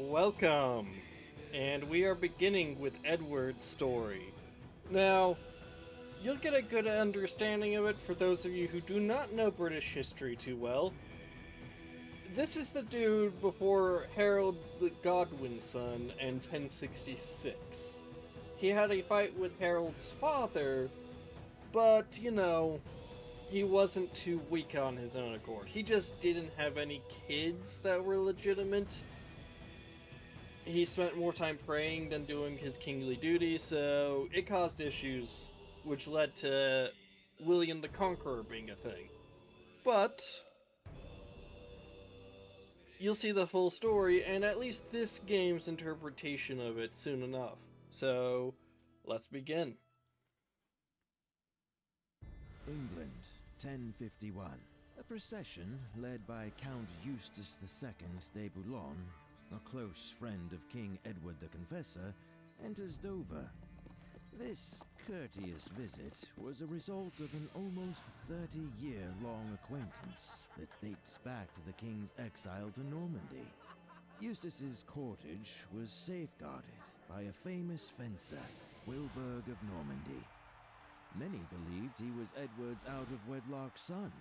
Welcome! And we are beginning with Edward's story. Now, you'll get a good understanding of it for those of you who do not know British history too well. This is the dude before Harold the Godwin's son in 1066. He had a fight with Harold's father, but, he wasn't too weak on his own accord. He just didn't have any kids that were legitimate. He spent more time praying than doing his kingly duty, so it caused issues, which led to William the Conqueror being a thing. But you'll see the full story, and at least this game's interpretation of it soon enough. So, let's begin. England, 1051. A procession led by Count Eustace II de Boulogne, a close friend of King Edward the Confessor, enters Dover. This courteous visit was a result of an almost 30-year-long acquaintance that dates back to the king's exile to Normandy. Eustace's cortege was safeguarded by a famous fencer, Wilburg of Normandy. Many believed he was Edward's out-of-wedlock son.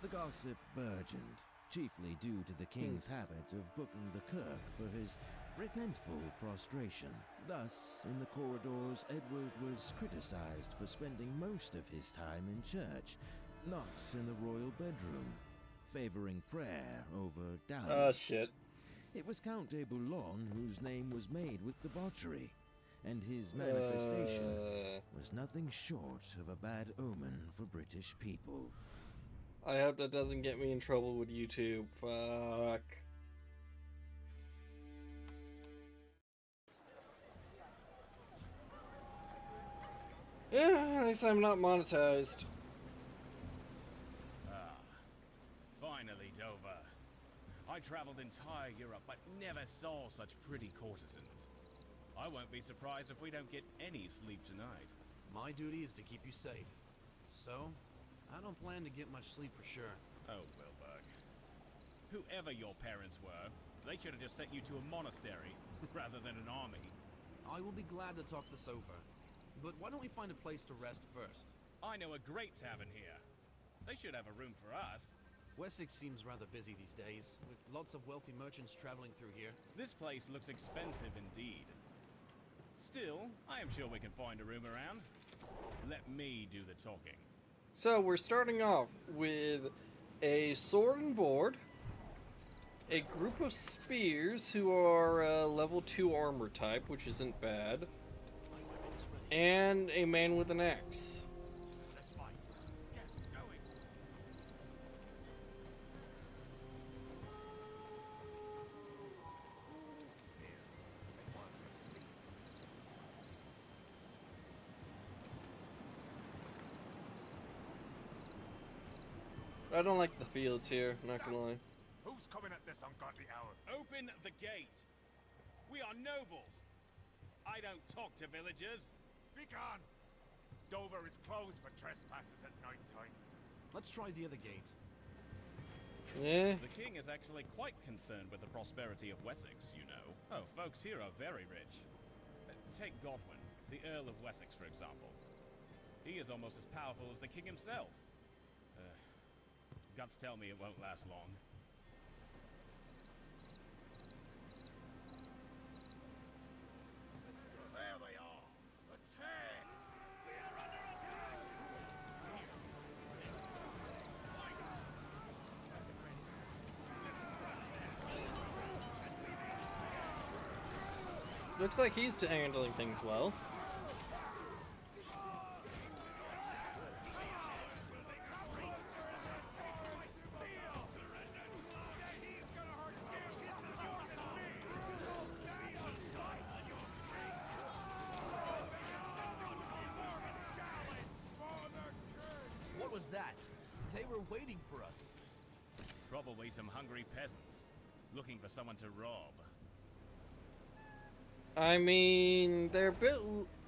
The gossip burgeoned, chiefly due to the king's habit of booking the kirk for his repentful prostration. Thus, in the corridors, Edward was criticized for spending most of his time in church, not in the royal bedroom, favoring prayer over dalliance. Oh, shit. It was Count de Boulogne whose name was made with debauchery, and his manifestation was nothing short of a bad omen for British people. I hope that doesn't get me in trouble with YouTube. Fuck. Yeah, at least I'm not monetized. Finally, Dover. I traveled entire Europe, but never saw such pretty courtesans. I won't be surprised if we don't get any sleep tonight. My duty is to keep you safe. So, I don't plan to get much sleep for sure. Oh, Wilburg. Whoever your parents were, they should have just sent you to a monastery, rather than an army. I will be glad to talk this over. But why don't we find a place to rest first? I know a great tavern here. They should have a room for us. Wessex seems rather busy these days, with lots of wealthy merchants traveling through here. This place looks expensive indeed. Still, I am sure we can find a room around. Let me do the talking. So we're starting off with a sword and board, a group of spears who are level 2 armor type, which isn't bad, and a man with an axe. Let's fight. Yes, going. I don't like the fields here, not gonna lie. Who's coming at this ungodly hour? Open the gate. We are nobles. I don't talk to villagers. Be gone! Dover is closed for trespassers at night time. Let's try the other gate. Yeah. The king is actually quite concerned with the prosperity of Wessex, you know. Oh, folks here are very rich. Take Godwin, the Earl of Wessex, for example. He is almost as powerful as the king himself. Guts tell me it won't last long. There they are! Attack! We are under attack! Looks like he's handling things well. What was that? They were waiting for us. Probably some hungry peasants, looking for someone to rob. I mean, they're a bit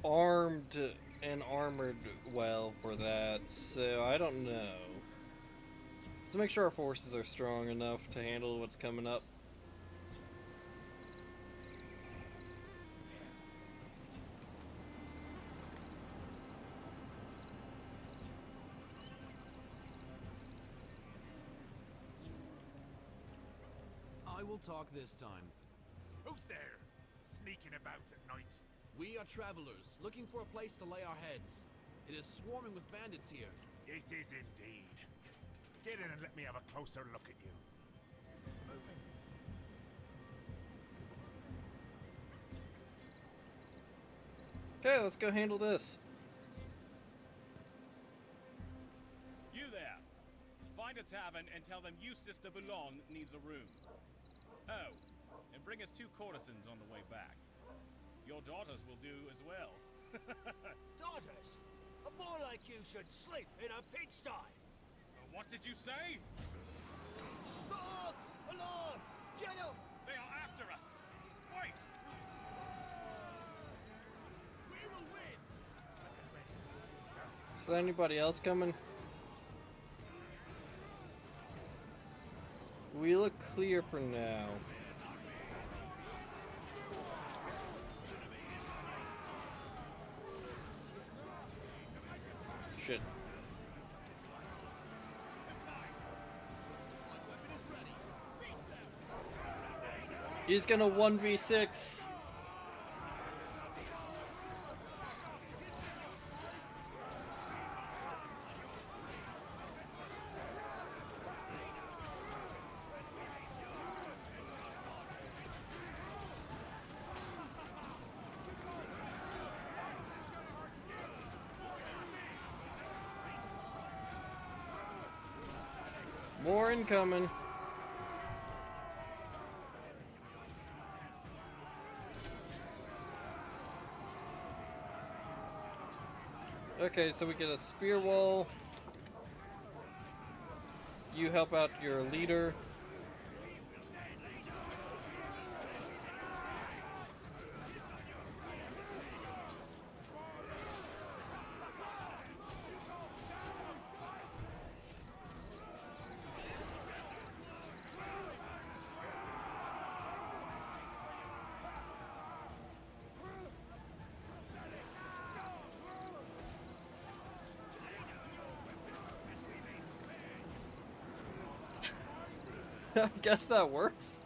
armed and armored well for that, so I don't know. So make sure our forces are strong enough to handle what's coming up. I will talk this time. Who's there? Sneaking about at night? We are travelers, looking for a place to lay our heads. It is swarming with bandits here. It is indeed. Get in and let me have a closer look at you. Moving. Okay, let's go handle this. You there! Find a tavern and tell them Eustace de Boulogne needs a room. Oh, and bring us 2 courtesans on the way back. Your daughters will do as well. Daughters? A boy like you should sleep in a pigsty! What did you say? Dogs! Along! Get them! They are after us! Wait! We will win! Is there anybody else coming? We look clear for now. Shit. He's gonna 1v6. More incoming. Okay, so we get a spear wall. You help out your leader. I guess that works.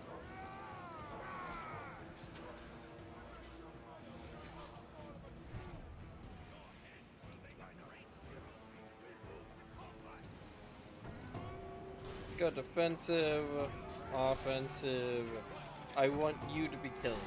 Let's go defensive, offensive. I want you to be killed.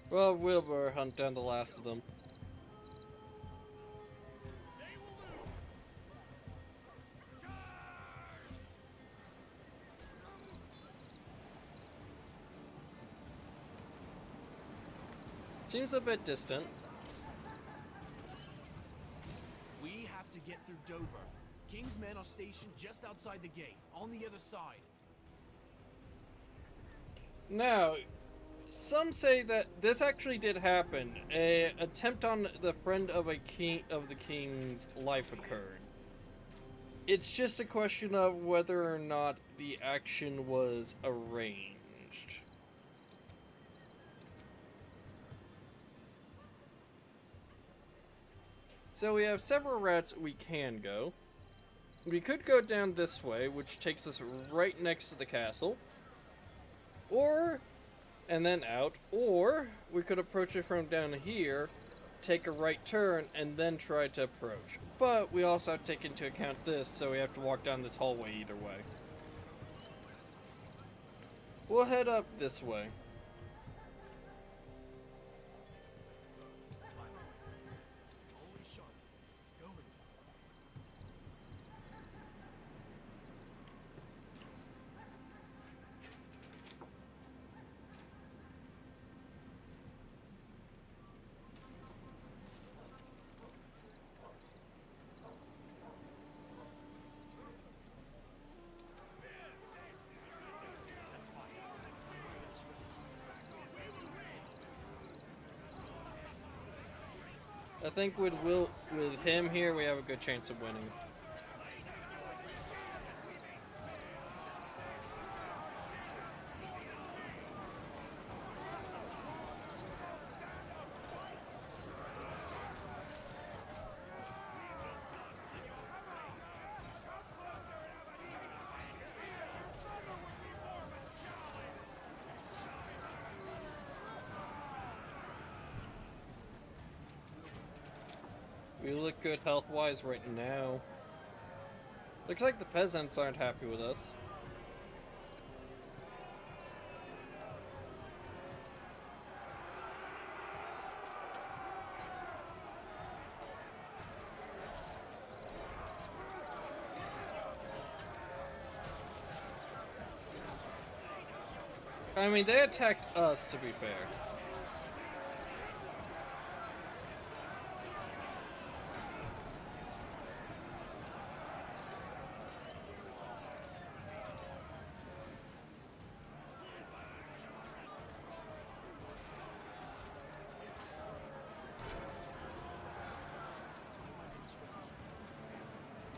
Well, Wilbur hunt down the last of them. Seems a bit distant. We have to get through Dover. King's men are stationed just outside the gate, on the other side. Now, some say that this actually did happen. A attempt on the friend of the king's life occurred. It's just a question of whether or not the action was arranged. So we have several routes we can go. We could go down this way, which takes us right next to the castle. Or, and then out. Or, we could approach it from down here, take a right turn, and then try to approach. But we also have to take into account this, so we have to walk down this hallway either way. We'll head up this way. Always sharp. Going. I think with him here, we have a good chance of winning. We look good health-wise right now. Looks like the peasants aren't happy with us. I mean, they attacked us, to be fair.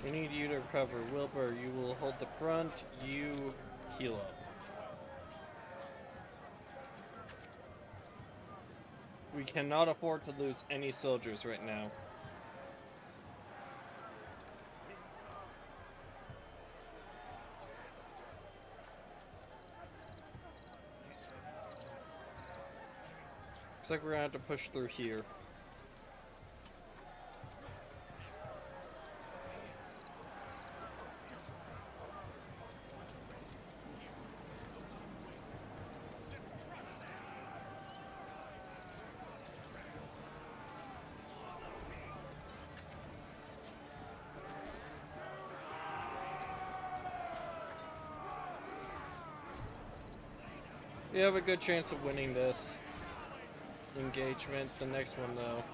We need you to recover. Wilbur, you will hold the front. You heal up. We cannot afford to lose any soldiers right now. Looks like we're gonna have to push through here. We have a good chance of winning this engagement. The next one, though.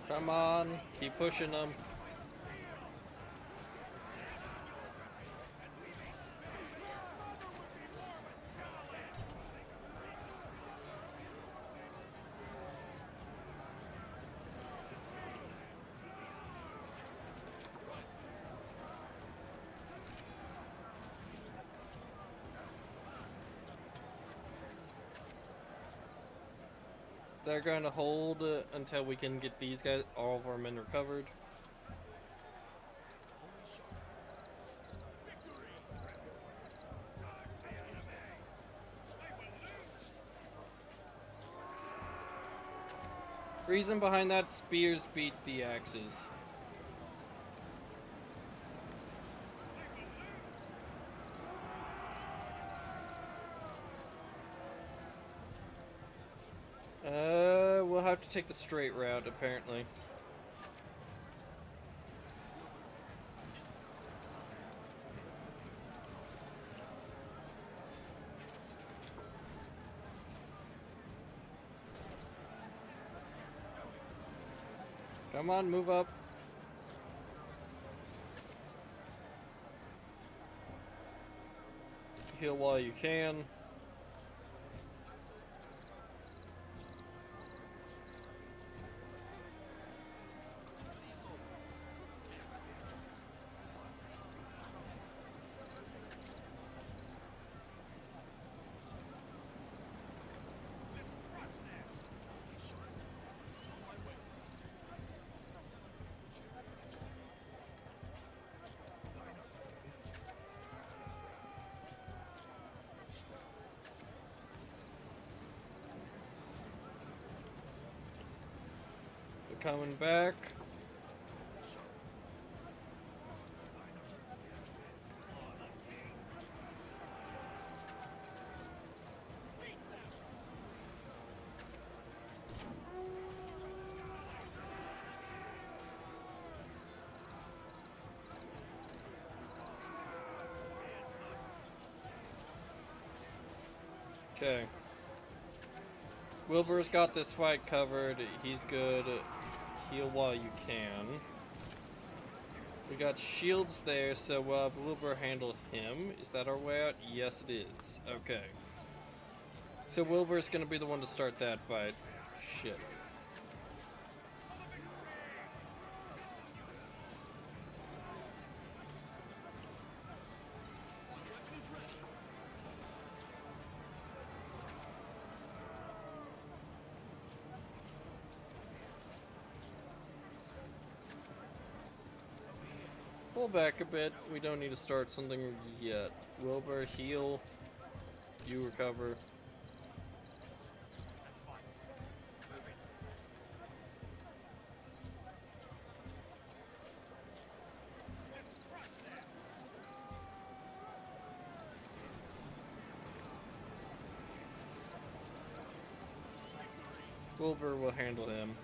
Come on, keep pushing them. They're going to hold until we can get these guys, all of our men recovered. Reason behind that, spears beat the axes. We'll have to take the straight route, apparently. Come on, move up. Heal while you can. Coming back. Okay. Wilbur's got this fight covered. He's good. Heal while you can. We got shields there, so Wilbur handle him. Is that our way out? Yes, it is. Okay. So Wilbur's gonna be the one to start that fight. Shit. Pull back a bit. We don't need to start something yet. Wilbur, heal. You recover. Wilbur will handle him.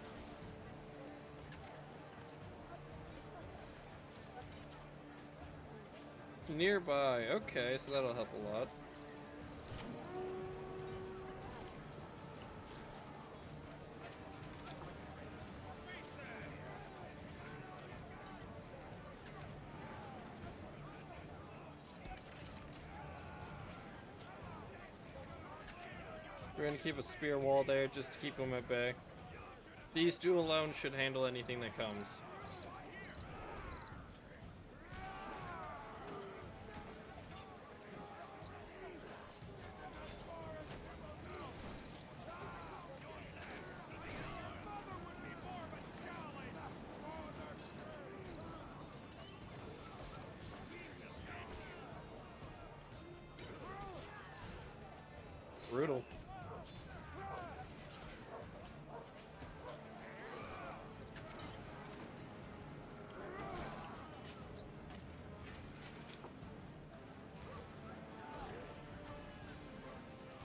Nearby. Okay, so that'll help a lot. We're gonna keep a spear wall there just to keep them at bay. These two alone should handle anything that comes. Brutal.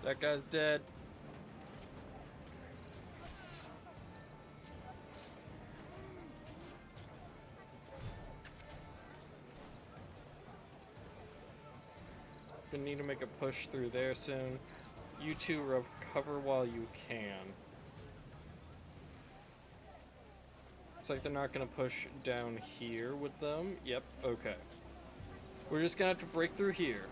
That guy's dead. Gonna need to make a push through there soon. You two recover while you can. Looks like they're not gonna push down here with them. Yep, okay. We're just gonna have to break through here.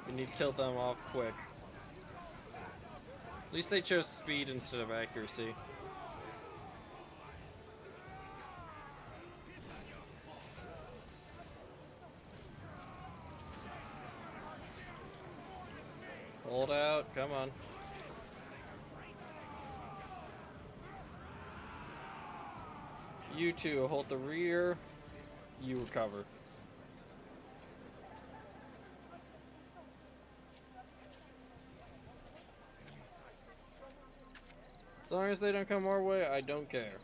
We need to kill them off quick. At least they chose speed instead of accuracy. Hold out, come on. You two hold the rear, you recover. As long as they don't come our way, I don't care.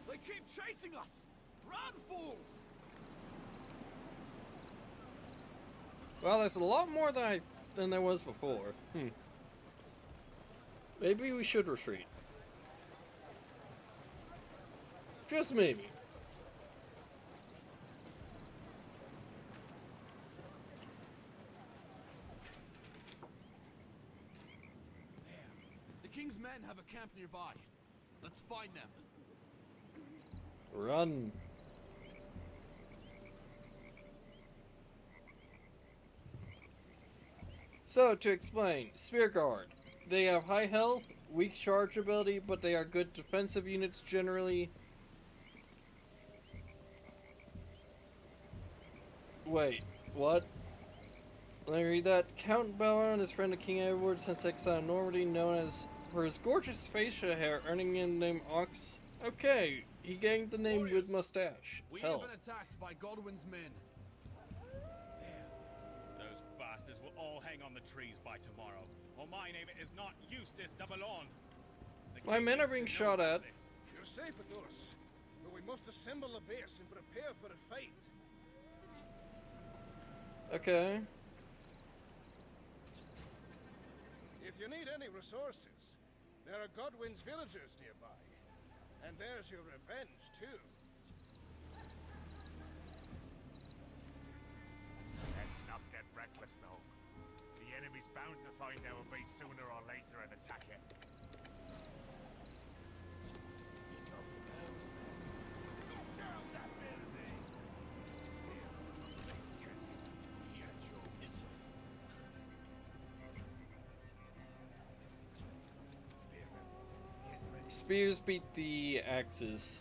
They keep chasing us! Run, fools! Well, there's a lot more than there was before. Maybe we should retreat. Just maybe. The King's men have a camp nearby. Let's find them. Run. So, to explain, Spear Guard. They have high health, weak charge ability, but they are good defensive units generally. Wait, what? Let me read that. Count Balon is friend of King Edward since exile in Normandy, known as for his gorgeous facial hair, earning him the name Ox. Okay, he gained the name with mustache. We Hell. have been attacked by Godwin's men. Those bastards will all hang on the trees by tomorrow, or my name is not Eustace de Boulogne. My men are being shot at. You're safe at us, but we must assemble a base and prepare for the fight. Okay. If you need any resources, there are Godwin's villagers nearby. And there's your revenge, too. Let's not get reckless, though. The enemy's bound to find our base sooner or later and attack it. Spears beat the axes.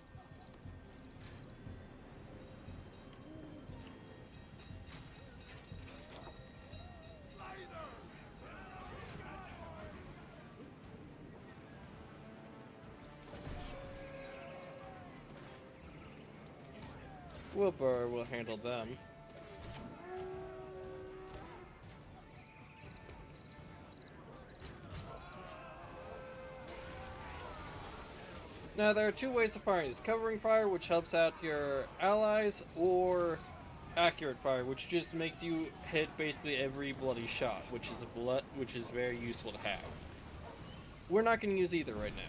Wilbur will handle them. Now, there are two ways of firing this. Covering fire, which helps out your allies, or accurate fire, which just makes you hit basically every bloody shot, which is very useful to have. We're not going to use either right now.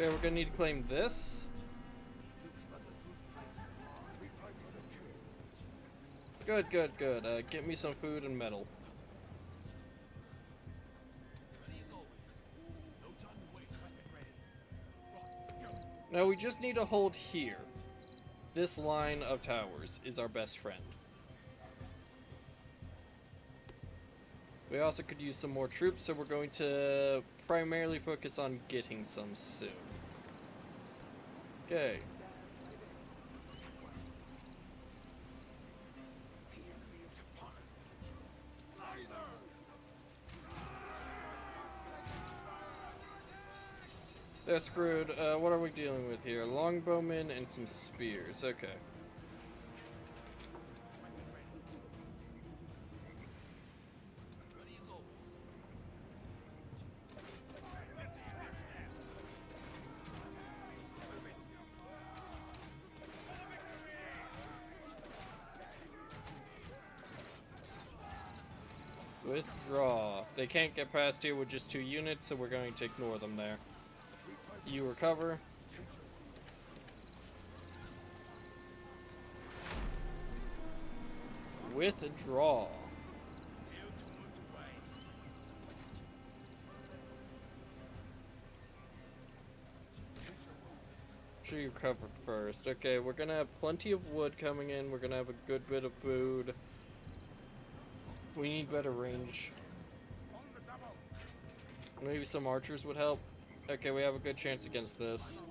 Okay, we're gonna need to claim this. Good, good, good. Get me some food and metal. Now we just need to hold here. This line of towers is our best friend. We also could use some more troops, so we're going to primarily focus on getting some soon. Okay. They're screwed. What are we dealing with here? Longbowmen and some spears. Okay. Withdraw. They can't get past here with just 2 units, so we're going to ignore them there. You recover. Withdraw. Sure you recover first. Okay, we're gonna have plenty of wood coming in. We're gonna have a good bit of food. We need better range. Maybe some archers would help. Okay, we have a good chance against this.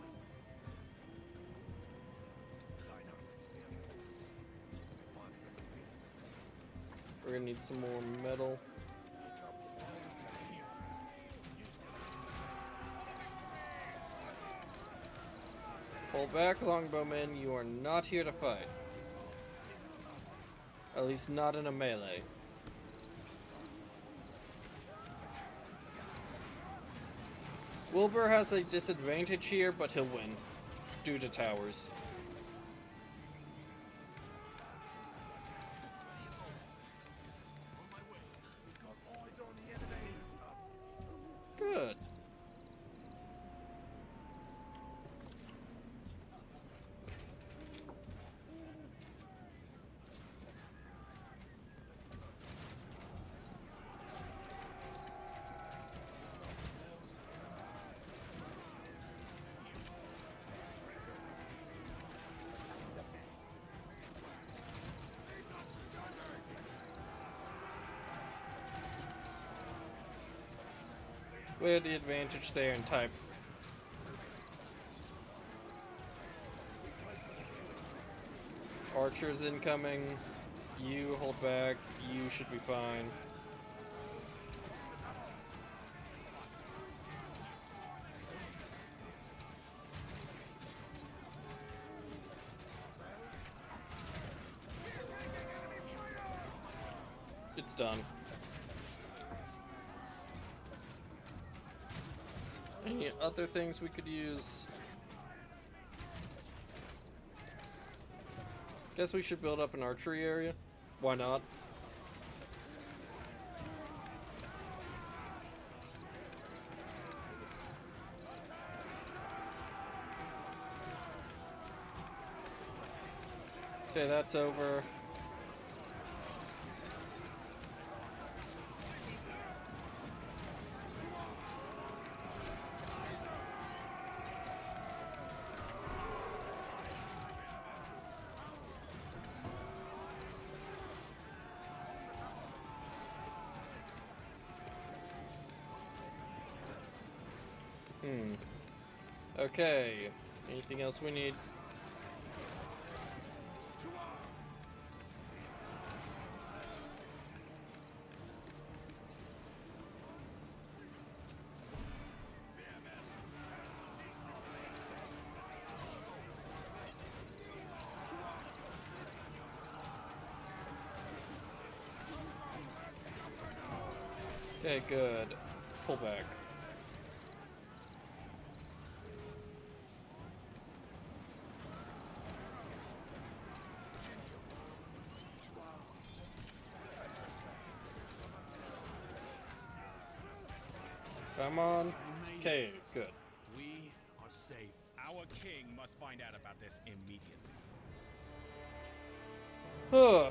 We're gonna need some more metal. Pull back, longbowmen. You are not here to fight. At least not in a melee. Wilbur has a disadvantage here, but he'll win due to towers. Good. We had the advantage there in type. Archers incoming. You hold back. You should be fine. it's done. Any other things we could use? Guess we should build up an archery area. Why not? Okay, that's over. Okay. Anything else we need? Okay, good. Pull back. Come on. Okay, good. We are safe. Our king must find out about this immediately. Huh.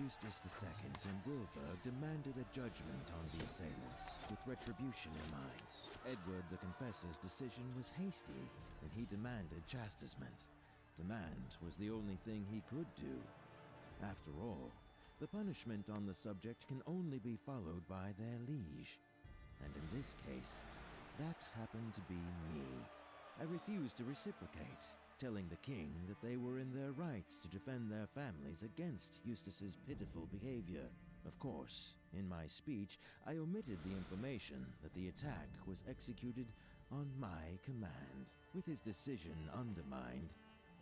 Eustace II and Wilburg demanded a judgment on the assailants, with retribution in mind. Edward the Confessor's decision was hasty, and he demanded chastisement. Demand was the only thing he could do. After all, the punishment on the subject can only be followed by their liege. And in this case, that happened to be me. I refused to reciprocate, telling the king that they were in their rights to defend their families against Eustace's pitiful behavior. Of course, in my speech, I omitted the information that the attack was executed on my command. With his decision undermined,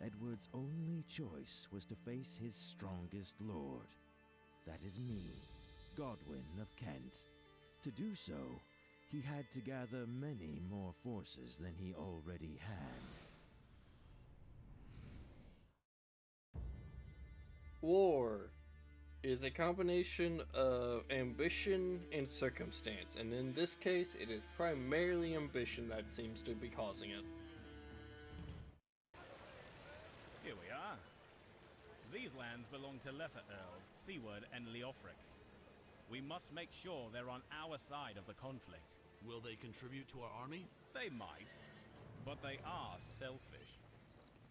Edward's only choice was to face his strongest lord. That is me, Godwin of Kent. To do so, he had to gather many more forces than he already had. War is a combination of ambition and circumstance, and in this case, it is primarily ambition that seems to be causing it. Here we are. These lands belong to lesser earls, Siward and Leofric. We must make sure they're on our side of the conflict. Will they contribute to our army? They might, but they are selfish.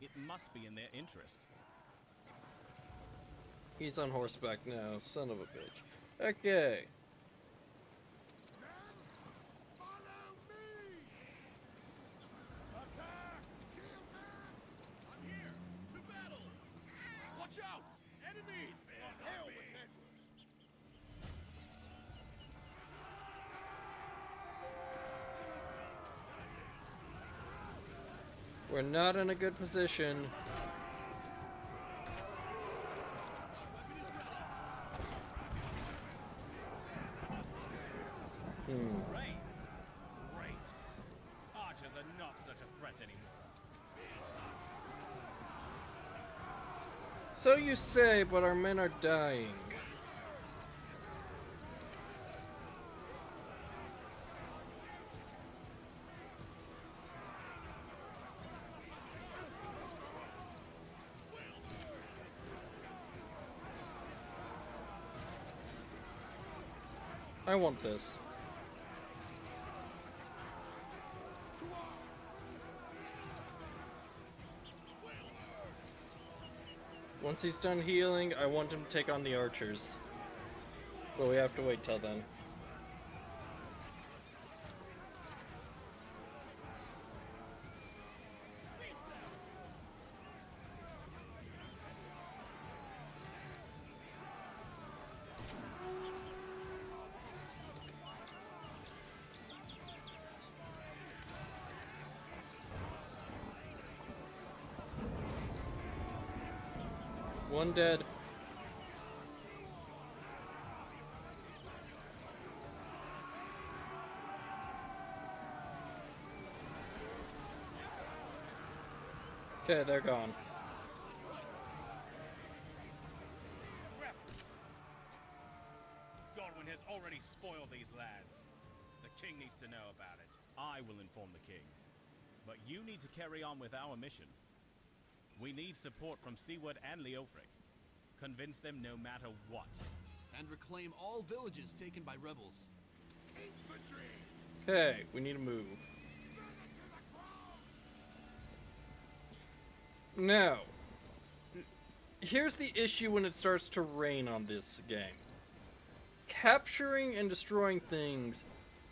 It must be in their interest. He's on horseback now, son of a bitch. Okay. Follow me! Attack! Kill them! I'm here! To battle! Watch out! Enemies! Hell with Edward! We're not in a good position. Great! Great! Archers are not such a threat anymore. So you say, but our men are dying. I want this. Once he's done healing, I want him to take on the archers. But we have to wait till then. One dead. Okay, they're gone. Godwin has already spoiled these lads. The king needs to know about it. I will inform the king. But you need to carry on with our mission. We need support from Seaward and Leofric. Convince them no matter what. And reclaim all villages taken by rebels. Okay, we need to move. Now, here's the issue when it starts to rain on this game. Capturing and destroying things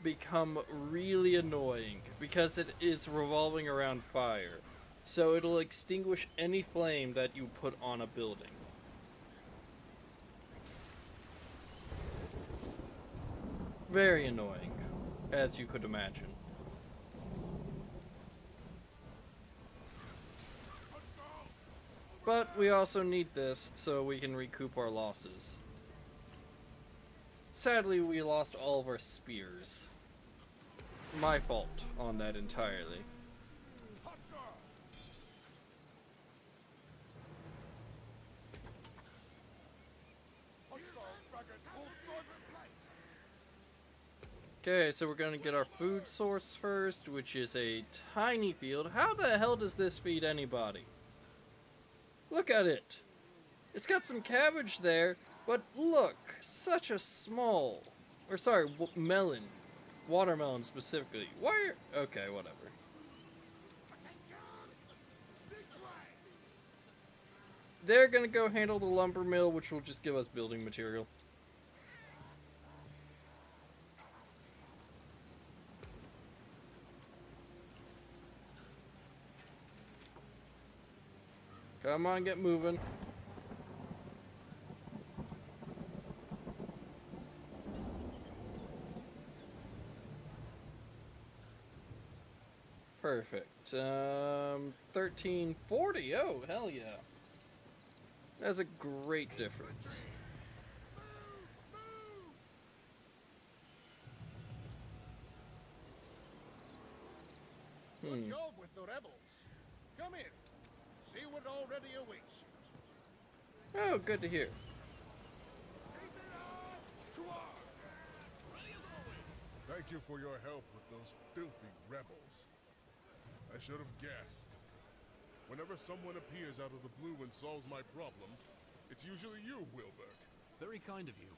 become really annoying because it is revolving around fire. So it'll extinguish any flame that you put on a building. Very annoying, as you could imagine. But we also need this so we can recoup our losses. Sadly, we lost all of our spears. My fault on that entirely. Okay, so we're gonna get our food source first, which is a tiny field. How the hell does this feed anybody? Look at it! It's got some cabbage there, but look, such a small, or sorry, melon. Watermelon specifically. Why are, okay, whatever. They're gonna go handle the lumber mill, which will just give us building material. Come on, get moving. Perfect. 1340. Oh, hell yeah. That's a great difference. Good job with the rebels. Come in. Seaward already awaits you. Oh, good to hear. Thank you for your help with those filthy rebels. I should have guessed. Whenever someone appears out of the blue and solves my problems, it's usually you, Wilbur. Very kind of you.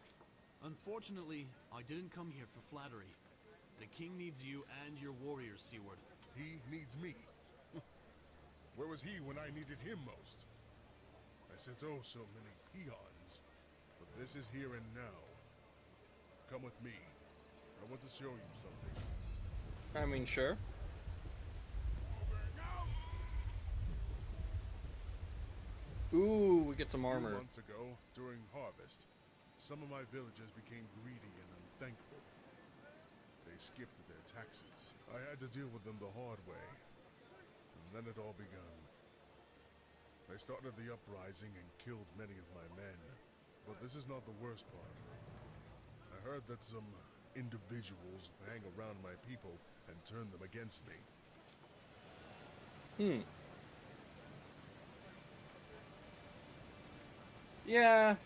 Unfortunately, I didn't come here for flattery. The king needs you and your warriors, Seaward. He needs me. Where was he when I needed him most? I sent oh so many peons, but this is here and now. Come with me. I want to show you something. I mean, sure. Ooh, we get some A few armor. months ago, during harvest, some of my villagers became greedy and unthankful. They skipped their taxes. I had to deal with them the hard way. And then it all began. They started the uprising and killed many of my men. But this is not the worst part. I heard that some individuals hang around my people and turn them against me. Yeah.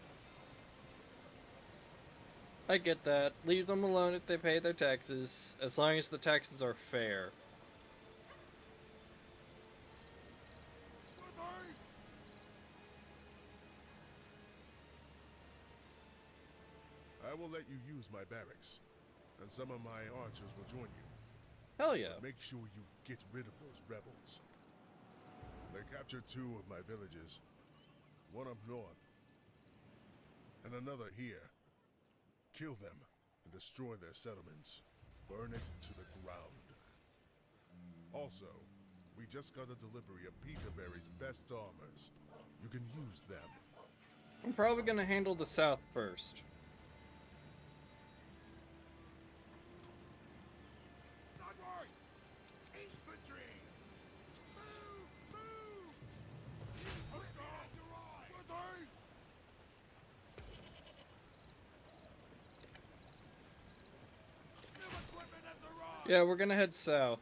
I get that. Leave them alone if they pay their taxes, as long as the taxes are fair. I will let you use my barracks, and some of my archers will join you. Hell yeah. But make sure you get rid of those rebels. They captured 2 of my villages, one up north, and another here. Kill them and destroy their settlements. Burn it to the ground. Also, we just got a delivery of Peterberry's best armors. You can use them. I'm probably gonna handle the south first. Onward! Infantry! Move! Move! Hostile! Good day! Yeah, we're gonna head south.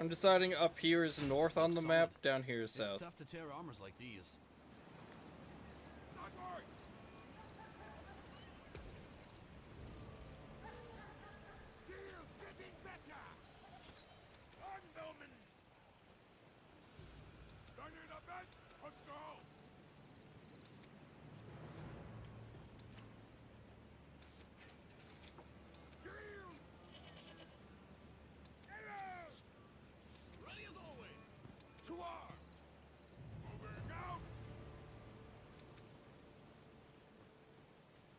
I'm deciding up here is north on the map, down here is south. It's tough to tear armors like these. Field's getting better! On, Bowman! Don't need a bed! Let's go! Fields! Arrows! Ready as always! To arm! Moving out!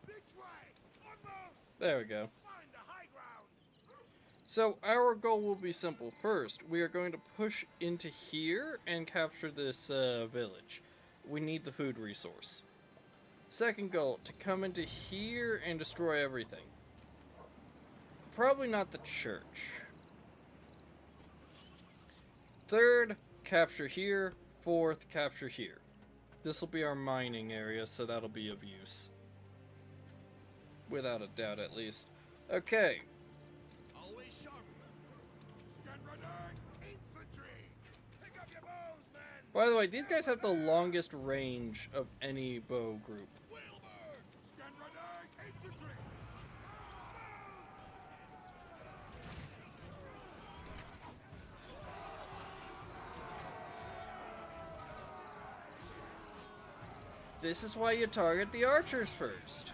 This way! Almost! There we go. Find the high ground! So our goal will be simple. First, we are going to push into here and capture this village. We need the food resource. Second goal, to come into here and destroy everything. Probably not the church. Third, capture here. Fourth, capture here. This will be our mining area, so that'll be of use. Without a doubt, at least. Okay. Always sharp. Stand ready! Infantry! Pick up your bows, men! By the way, these guys have the longest range of any bow group. Whalebird! Stand ready! Infantry! This is why you target the archers first.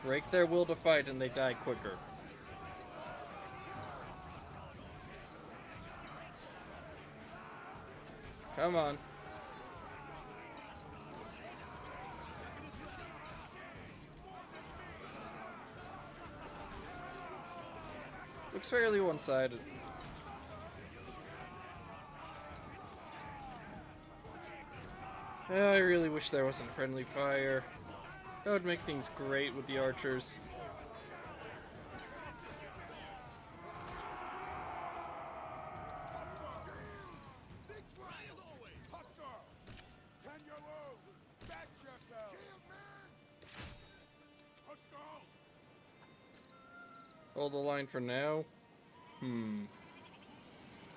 Break their will to fight and they die quicker. Come on. Looks fairly one-sided. I really wish there wasn't friendly fire. That would make things great with the archers. This way! As always! Hostile! Turn your wound! Back yourself! Shield man! Hostile! Hold the line for now.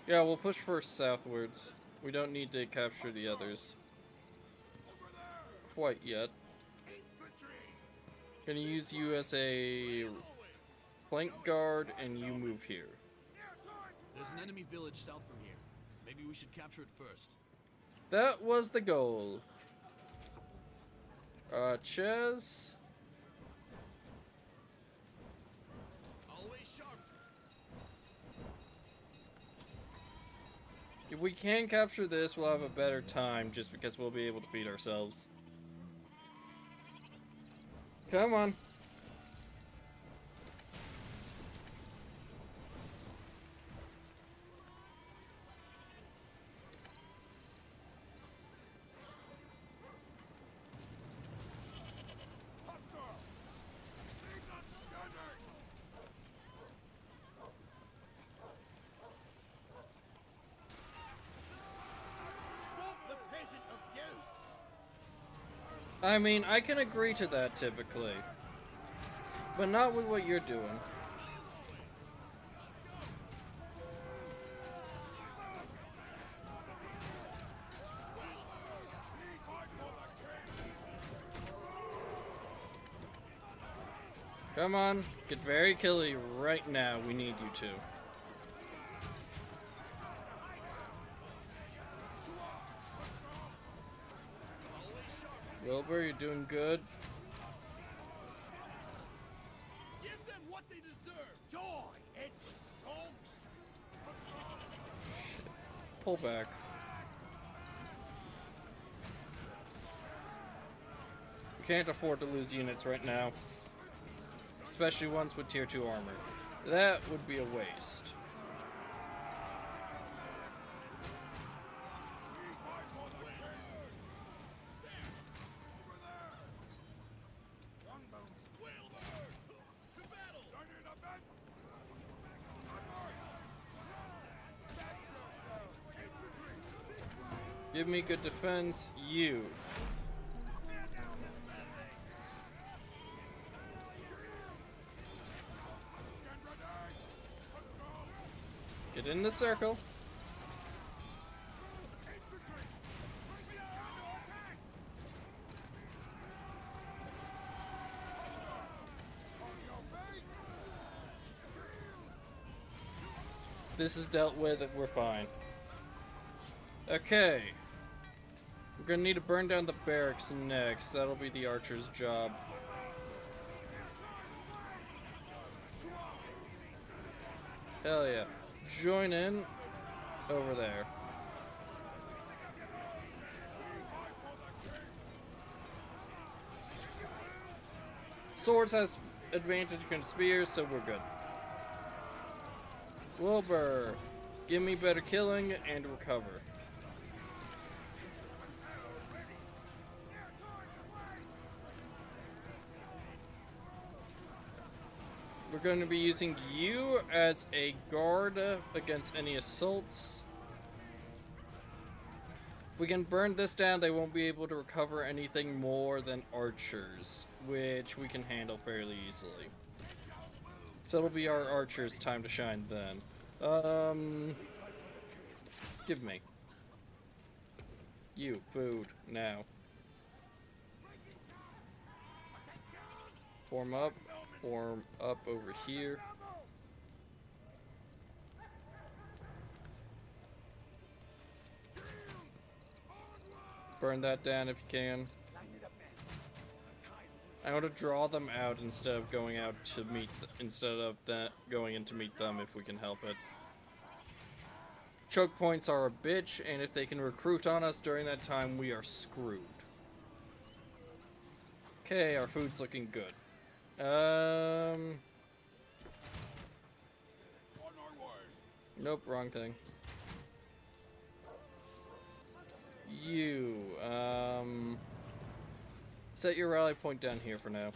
Yeah, we'll push first southwards. We don't need to capture the others. Over there! Quite yet. Infantry! Gonna use you as a flank guard and you move here. Near target! There's an enemy village south from here. Maybe we should capture it first. That was the goal. Ches. Always sharp. If we can capture this, we'll have a better time just because we'll be able to feed ourselves. Come on. Hostile! Leave not standing! Stop the peasant abuse! I mean, I can agree to that typically. But not with what you're doing. Come on, get very killy right now. We need you to. Wilbur, you're doing good. Give them what they deserve! Joy and strong! Pull back. We can't afford to lose units right now. Especially ones with tier 2 armor. That would be a waste. Give me good defense, you. Get in the circle. This is dealt with, we're fine. Okay. We're gonna need to burn down the barracks next. That'll be the archer's job. Hell yeah. Join in over there. Swords has advantage against spears, so we're good. Wilbur, give me better killing and recover. We're going to be using you as a guard against any assaults. If we can burn this down, they won't be able to recover anything more than archers, which we can handle fairly easily. So it'll be our archers' time to shine then. Give me. You, food, now. Form up over here. Burn that down if you can. I want to draw them out instead of going out to meet, going in to meet them if we can help it. Choke points are a bitch, and if they can recruit on us during that time, we are screwed. Okay, our food's looking good. Nope, wrong thing. You, set your rally point down here for now.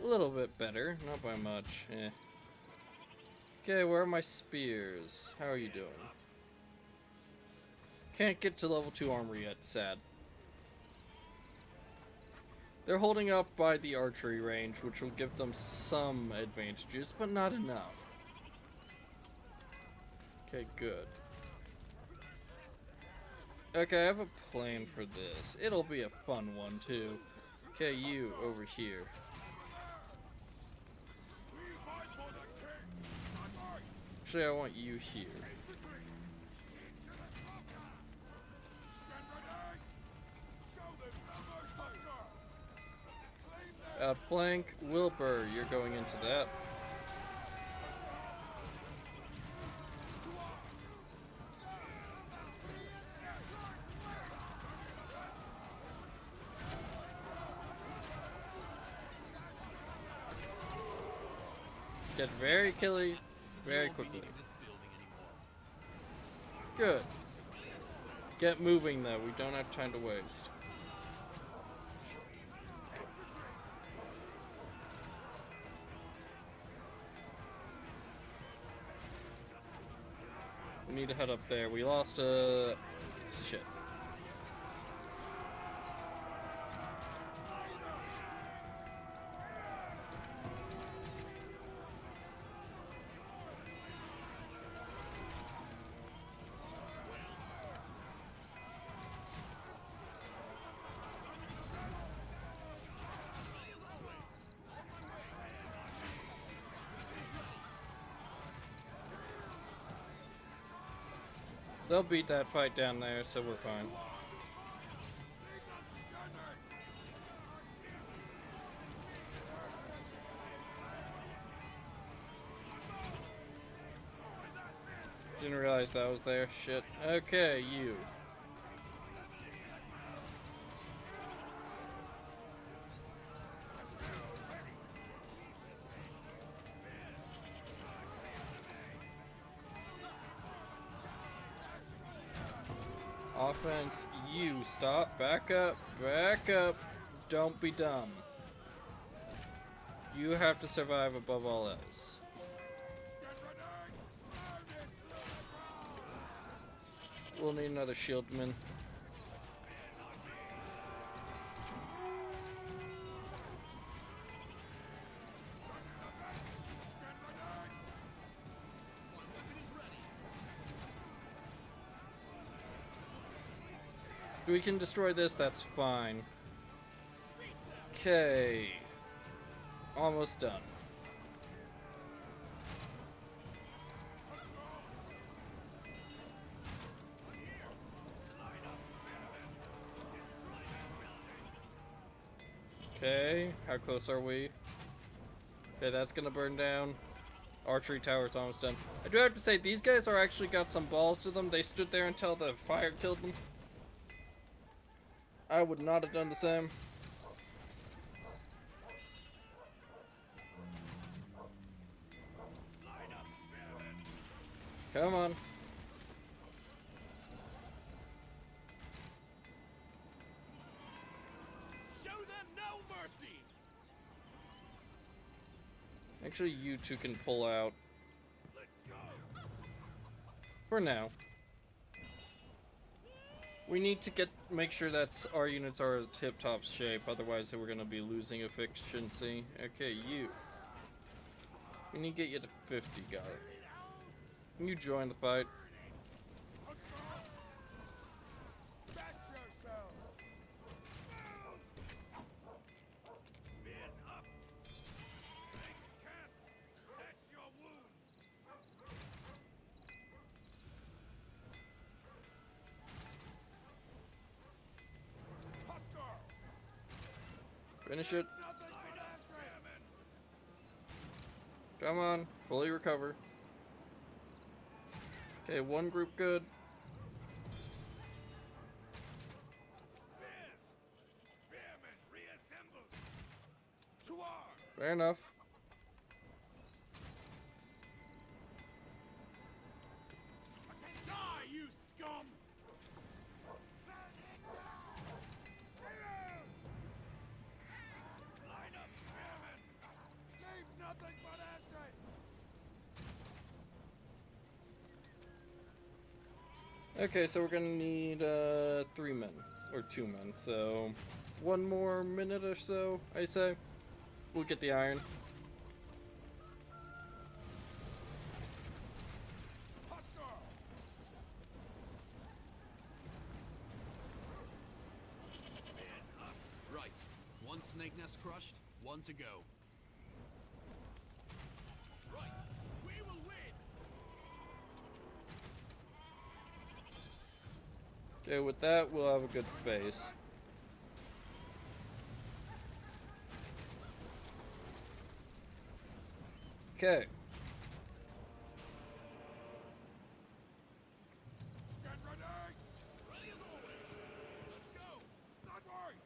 A little bit better, not by much. Eh. Okay, where are my spears? How are you doing? Can't get to level 2 armor yet, sad. They're holding up by the archery range, which will give them some advantages, but not enough. Okay, good. Okay, I have a plan for this. It'll be a fun one, too. Okay, you, over here. Actually, I want you here. Outflank, Wilbur, you're going into that. Get very killy, very quickly. Good. Get moving though, we don't have time to waste. We need to head up there. We lost shit. They'll beat that fight down there, so we're fine. Didn't realize that was there. Shit. Okay, you. Offense, you stop. Back up. Back up. Don't be dumb. You have to survive above all else. We'll need another shieldman. If we can destroy this, that's fine. Okay. Almost done. Okay, how close are we? Okay, that's gonna burn down. Archery tower's almost done. I do have to say, these guys are actually got some balls to them. They stood there until the fire killed them. I would not have done the same. Come on. Show them no mercy. Actually, you two can pull out. Let's go. For now. We need to make sure that our units are in tip-top shape, otherwise we're going to be losing efficiency. Okay, you. We need to get you to 50, guy. Can you join the fight? Finish it. Come on, fully recover. Okay, one group good. Fair enough. Die, you scum! Line up, spearmen! Leave nothing but entry! Okay, so we're gonna need 3 men, or 2 men, so 1 more minute or so, I say. We'll get the iron. Right. One snake nest crushed, one to go. Right. We will win! Okay, with that, we'll have a good space. Okay. Get ready! Ready as always! Let's go! Onward!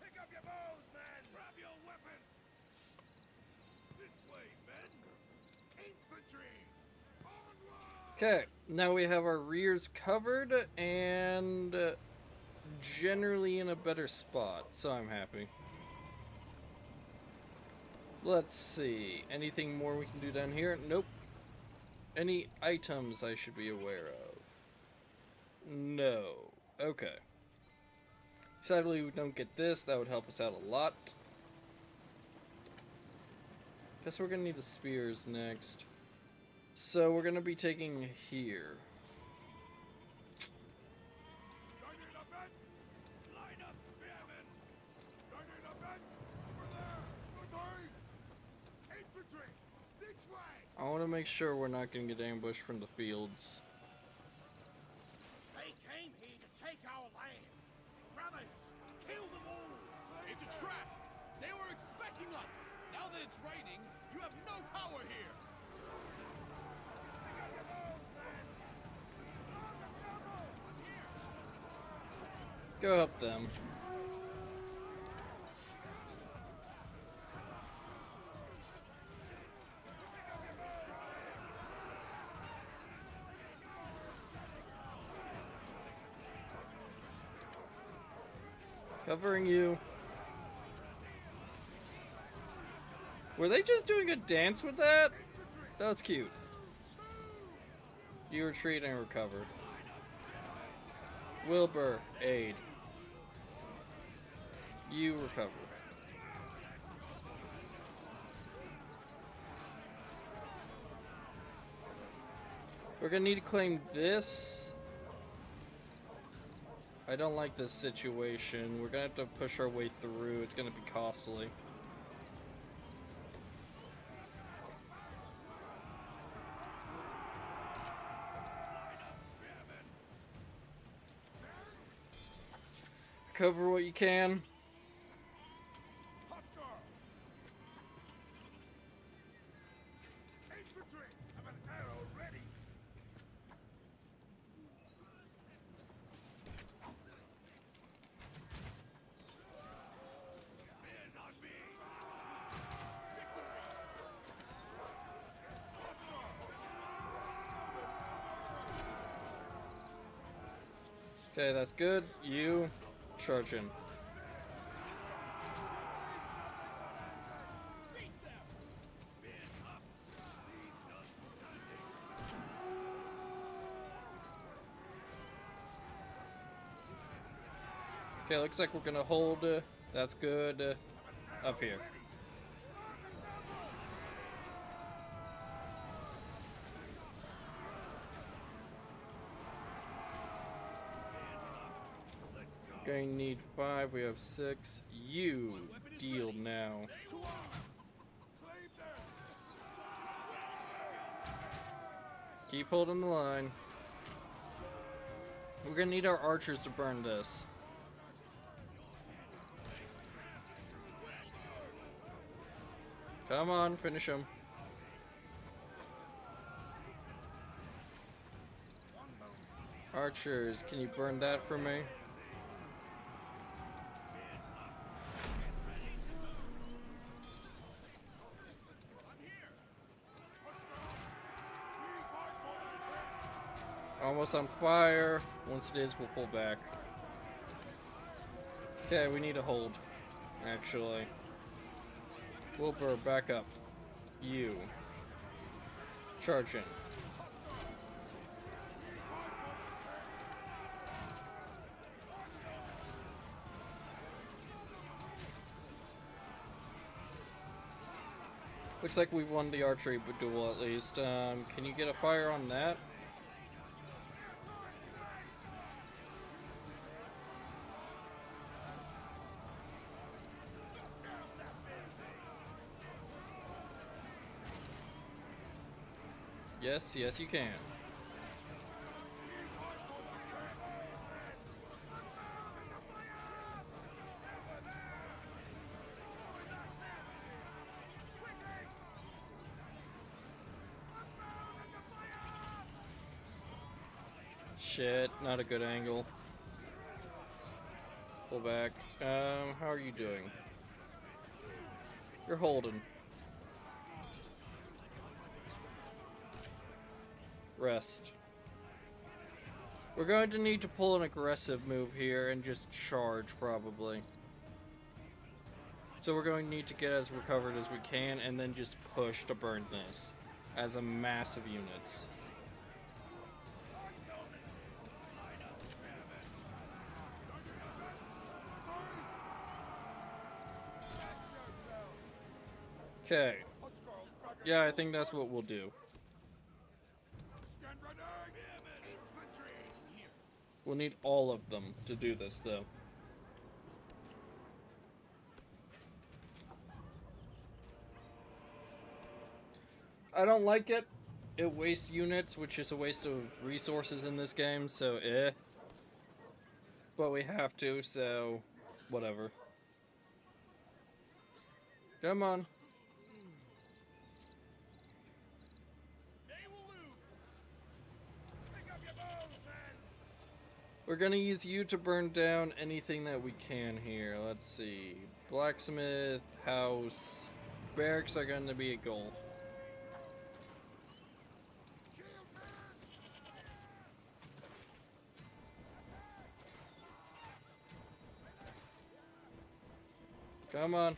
Pick up your bows, men! Grab your weapons! This way, men! Infantry! Onward! Okay, now we have our rears covered and generally in a better spot, so I'm happy. Let's see, anything more we can do down here? Nope. Any items I should be aware of? No. Okay. Sadly, we don't get this. That would help us out a lot. Guess we're gonna need the spears next. So we're gonna be taking here. Line up, spearmen! Over there! Infantry! This way! I want to make sure we're not gonna get ambushed from the fields. They came here to take our land! Brothers, kill them all! It's a trap! They were expecting us! Now that it's raining, you have no power here! Go help them. Covering you. Were they just doing a dance with that? That was cute. You retreat and recover. Wilbur, aid. You recover. We're gonna need to claim this. I don't like this situation. We're gonna have to push our way through. It's gonna be costly. Cover what you can. Infantry, have an arrow ready. Bears on me. Okay, that's good. You charge in. Okay, looks like we're gonna hold. That's good. Up here. Going to need 5. We have 6. You deal now. Keep holding the line. We're gonna need our archers to burn this. Come on, finish him. Archers, can you burn that for me? Almost on fire. Once it is, we'll pull back. Okay, we need to hold, actually. Wilbur, back up. You. Charge in. Looks like we won the archery duel at least. Can you get a fire on that? Yes, yes you can. Shit, not a good angle. Pull back. How are you doing? You're holding. Rest. We're going to need to pull an aggressive move here and just charge, probably. So we're going to need to get as recovered as we can and then just push to burn this as a mass of units. Okay. Yeah, I think that's what we'll do. We'll need all of them to do this, though. I don't like it. It wastes units, which is a waste of resources in this game, so eh. But we have to, so whatever. Come on. We're gonna use you to burn down anything that we can here. Let's see. Blacksmith, house, barracks are gonna be a goal. Come on.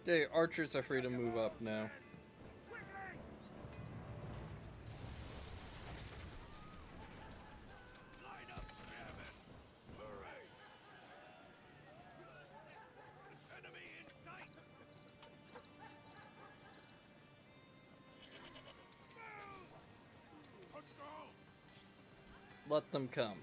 Okay, archers are free to move up now. Let them come.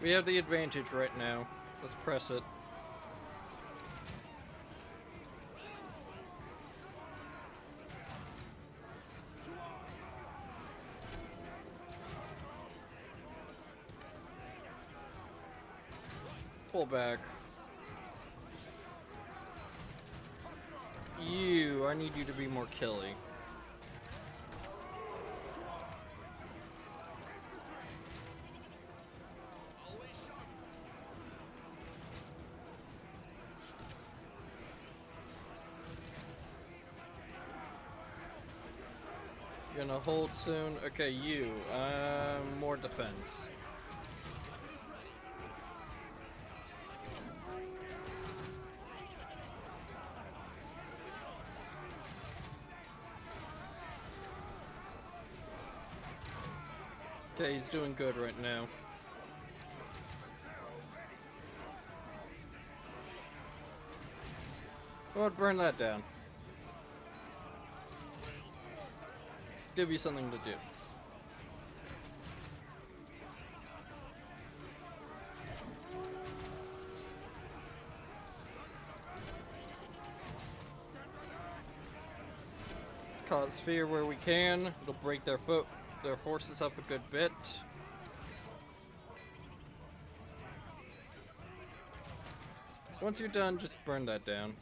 We have the advantage right now. Let's press it. Pull back. I need you to be more killy. You're gonna hold soon? Okay, more defense. Okay, he's doing good right now. Go ahead, burn that down. Give you something to do. Let's cause fear where we can. It'll break their forces up a good bit. Once you're done, just burn that down.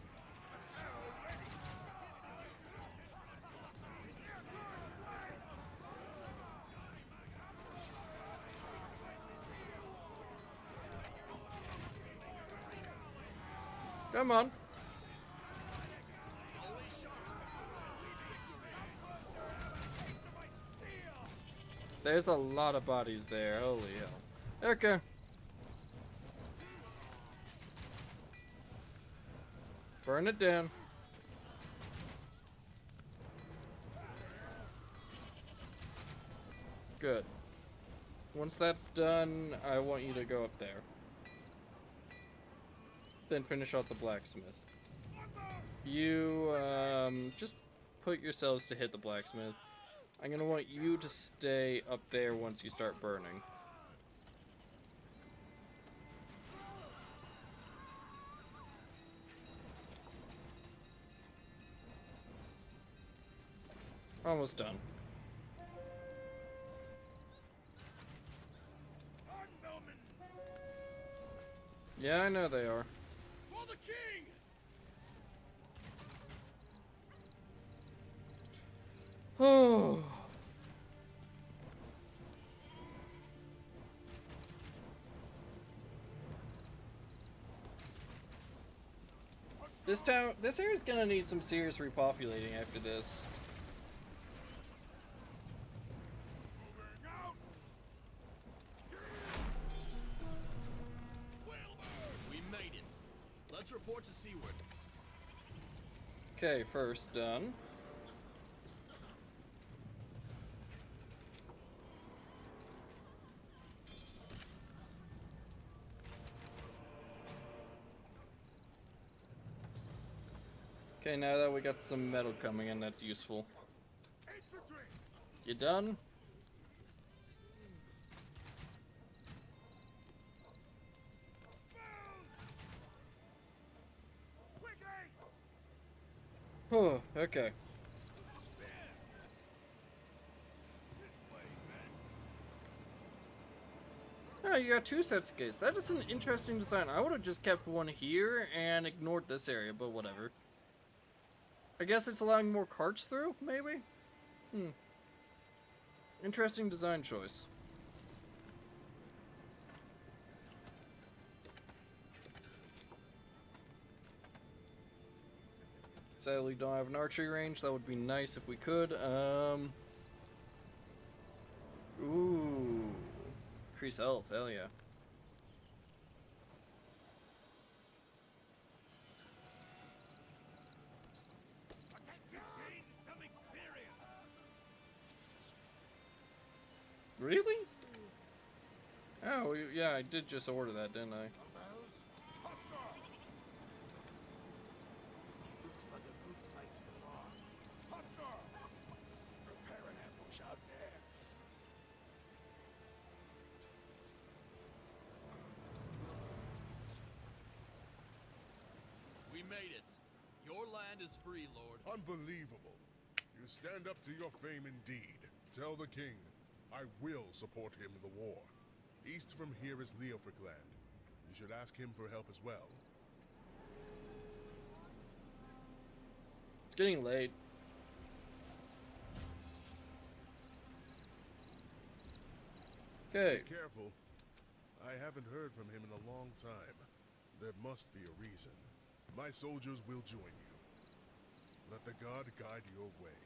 Come on. There's a lot of bodies there. Holy hell. Okay. Burn it down. Good. Once that's done, I want you to go up there. Then finish off the blacksmith. You, just put yourselves to hit the blacksmith. I'm gonna want you to stay up there once you start burning. Almost done. Yeah, I know they are. For the king! Oh. This area's gonna need some serious repopulating after this. We made it. Let's report to Seaward. Okay, first done. Okay, now that we got some metal coming in, that's useful. You done? Oh, okay. Oh, you got two sets of gates. That is an interesting design. I would have just kept one here and ignored this area, but whatever. I guess it's allowing more carts through, maybe? Interesting design choice. Sadly, don't have an archery range. That would be nice if we could. Ooh. Increase health. Hell yeah. Really? Oh, yeah, I did just order that, didn't I? Looks like a good place to park. Husker! Prepare an ambush out there. We made it. Your land is free, Lord. Unbelievable. You stand up to your fame indeed. Tell the king, I will support him in the war. East from here is Leofric land. You should ask him for help as well. It's getting late. Okay. Be careful. I haven't heard from him in a long time. There must be a reason. My soldiers will join you. Let the god guide your way.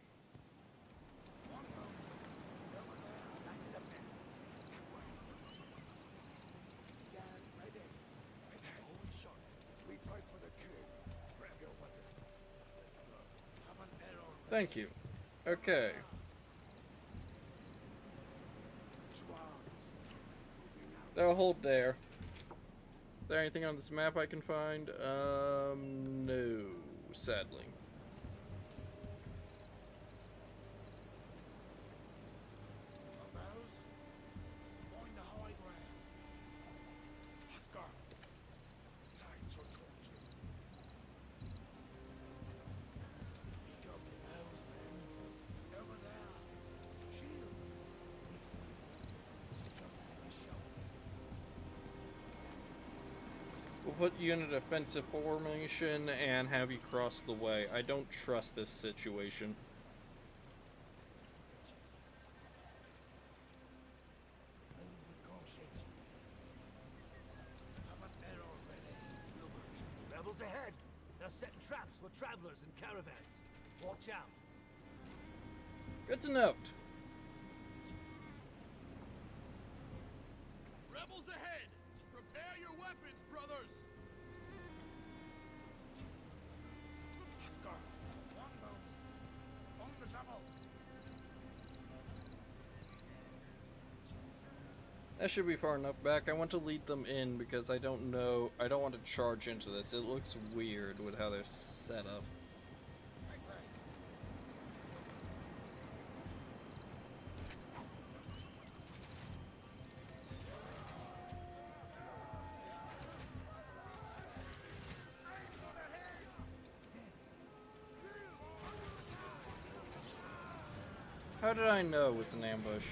Thank you. Okay. That'll hold there. Is there anything on this map I can find? No, sadly. We'll put you in a defensive formation and have you cross the way. I don't trust this situation. Rebels ahead! They're setting traps for travelers and caravans. Watch out! Good to note. Rebels ahead! Prepare your weapons, brothers! That should be far enough back. I want to lead them in because I don't know. I don't want to charge into this. It looks weird with how they're set up. How did I know it was an ambush?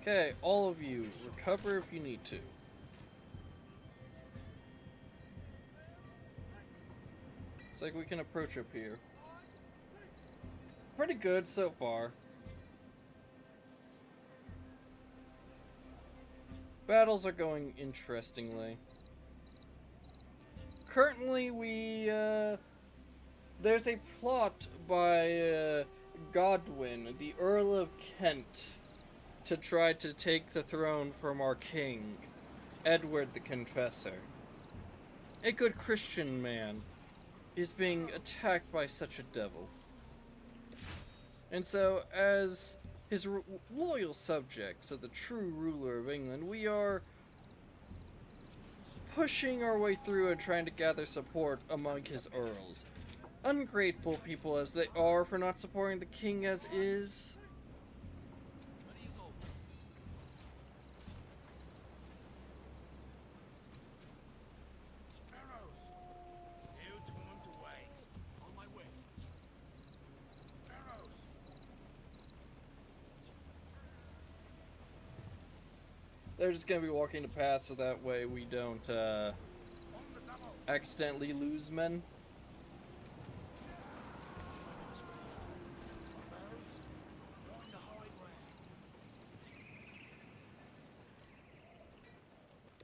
Okay, all of you, recover if you need to. It's like we can approach up here. Pretty good so far. Battles are going interestingly. Currently, there's a plot by Godwin, the Earl of Kent, to try to take the throne from our king, Edward the Confessor. A good Christian man is being attacked by such a devil. And so, as his loyal subjects of the true ruler of England, we are pushing our way through and trying to gather support among his earls. Ungrateful people as they are for not supporting the king as is. On my way. They're just gonna be walking the path so that way we don't accidentally lose men.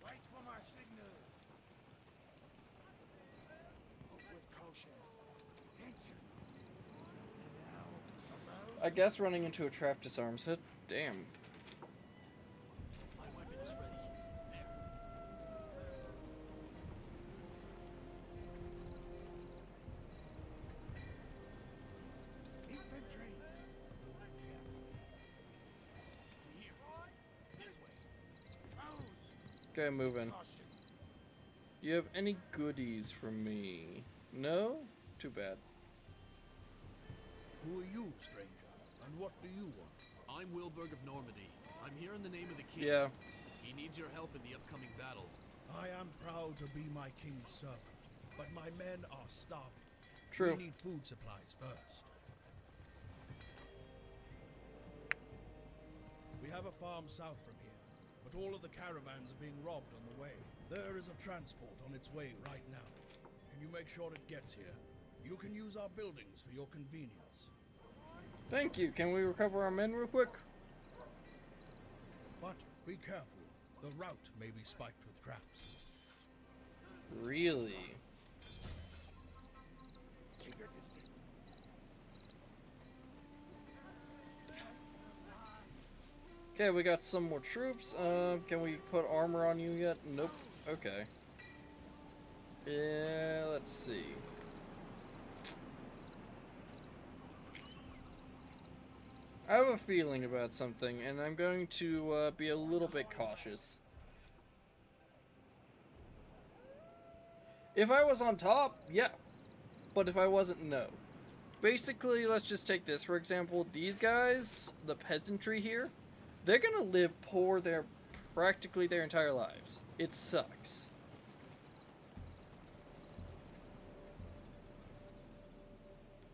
Wait for my signal. Move with caution. Attention. I guess running into a trap disarms it. Damn. My weapon is ready. There. Infantry. Here. This way. Okay, moving. You have any goodies for me? No? Too bad. Who are you, stranger? And what do you want? I'm Wilburg of Normandy. I'm here in the name of the king. Yeah. He needs your help in the upcoming battle. I am proud to be my king's servant, but my men are starving. True. We need food supplies first. We have a farm south from here, but all of the caravans are being robbed on the way. There is a transport on its way right now. Can you make sure it gets here? You can use our buildings for your convenience. Thank you. Can we recover our men real quick? But be careful. The route may be spiked with traps. Really? Keep your distance. Okay, we got some more troops. Can we put armor on you yet? Nope. Okay. Yeah, let's see. I have a feeling about something, and I'm going to be a little bit cautious. If I was on top, yeah. But if I wasn't, no. Basically, let's just take this. For example, these guys, the peasantry here, they're gonna live poor practically their entire lives. It sucks.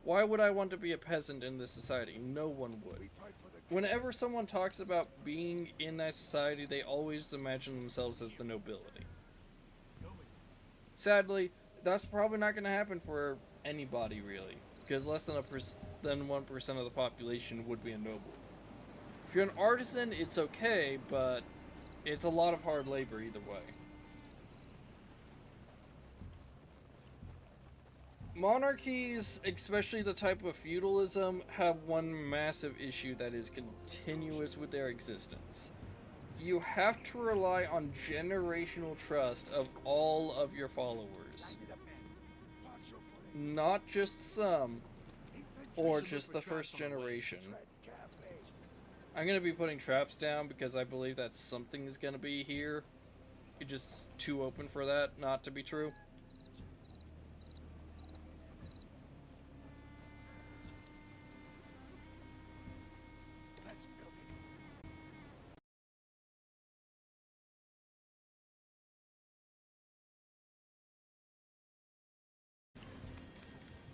Why would I want to be a peasant in this society? No one would. Whenever someone talks about being in that society, they always imagine themselves as the nobility. Sadly, that's probably not going to happen for anybody, really. Because less than 1% of the population would be a noble. If you're an artisan, it's okay, but it's a lot of hard labor either way. Monarchies, especially the type of feudalism, have one massive issue that is continuous with their existence. You have to rely on generational trust of all of your followers. Not just some, or just the first generation. I'm going to be putting traps down because I believe that something is going to be here. It's just too open for that not to be true.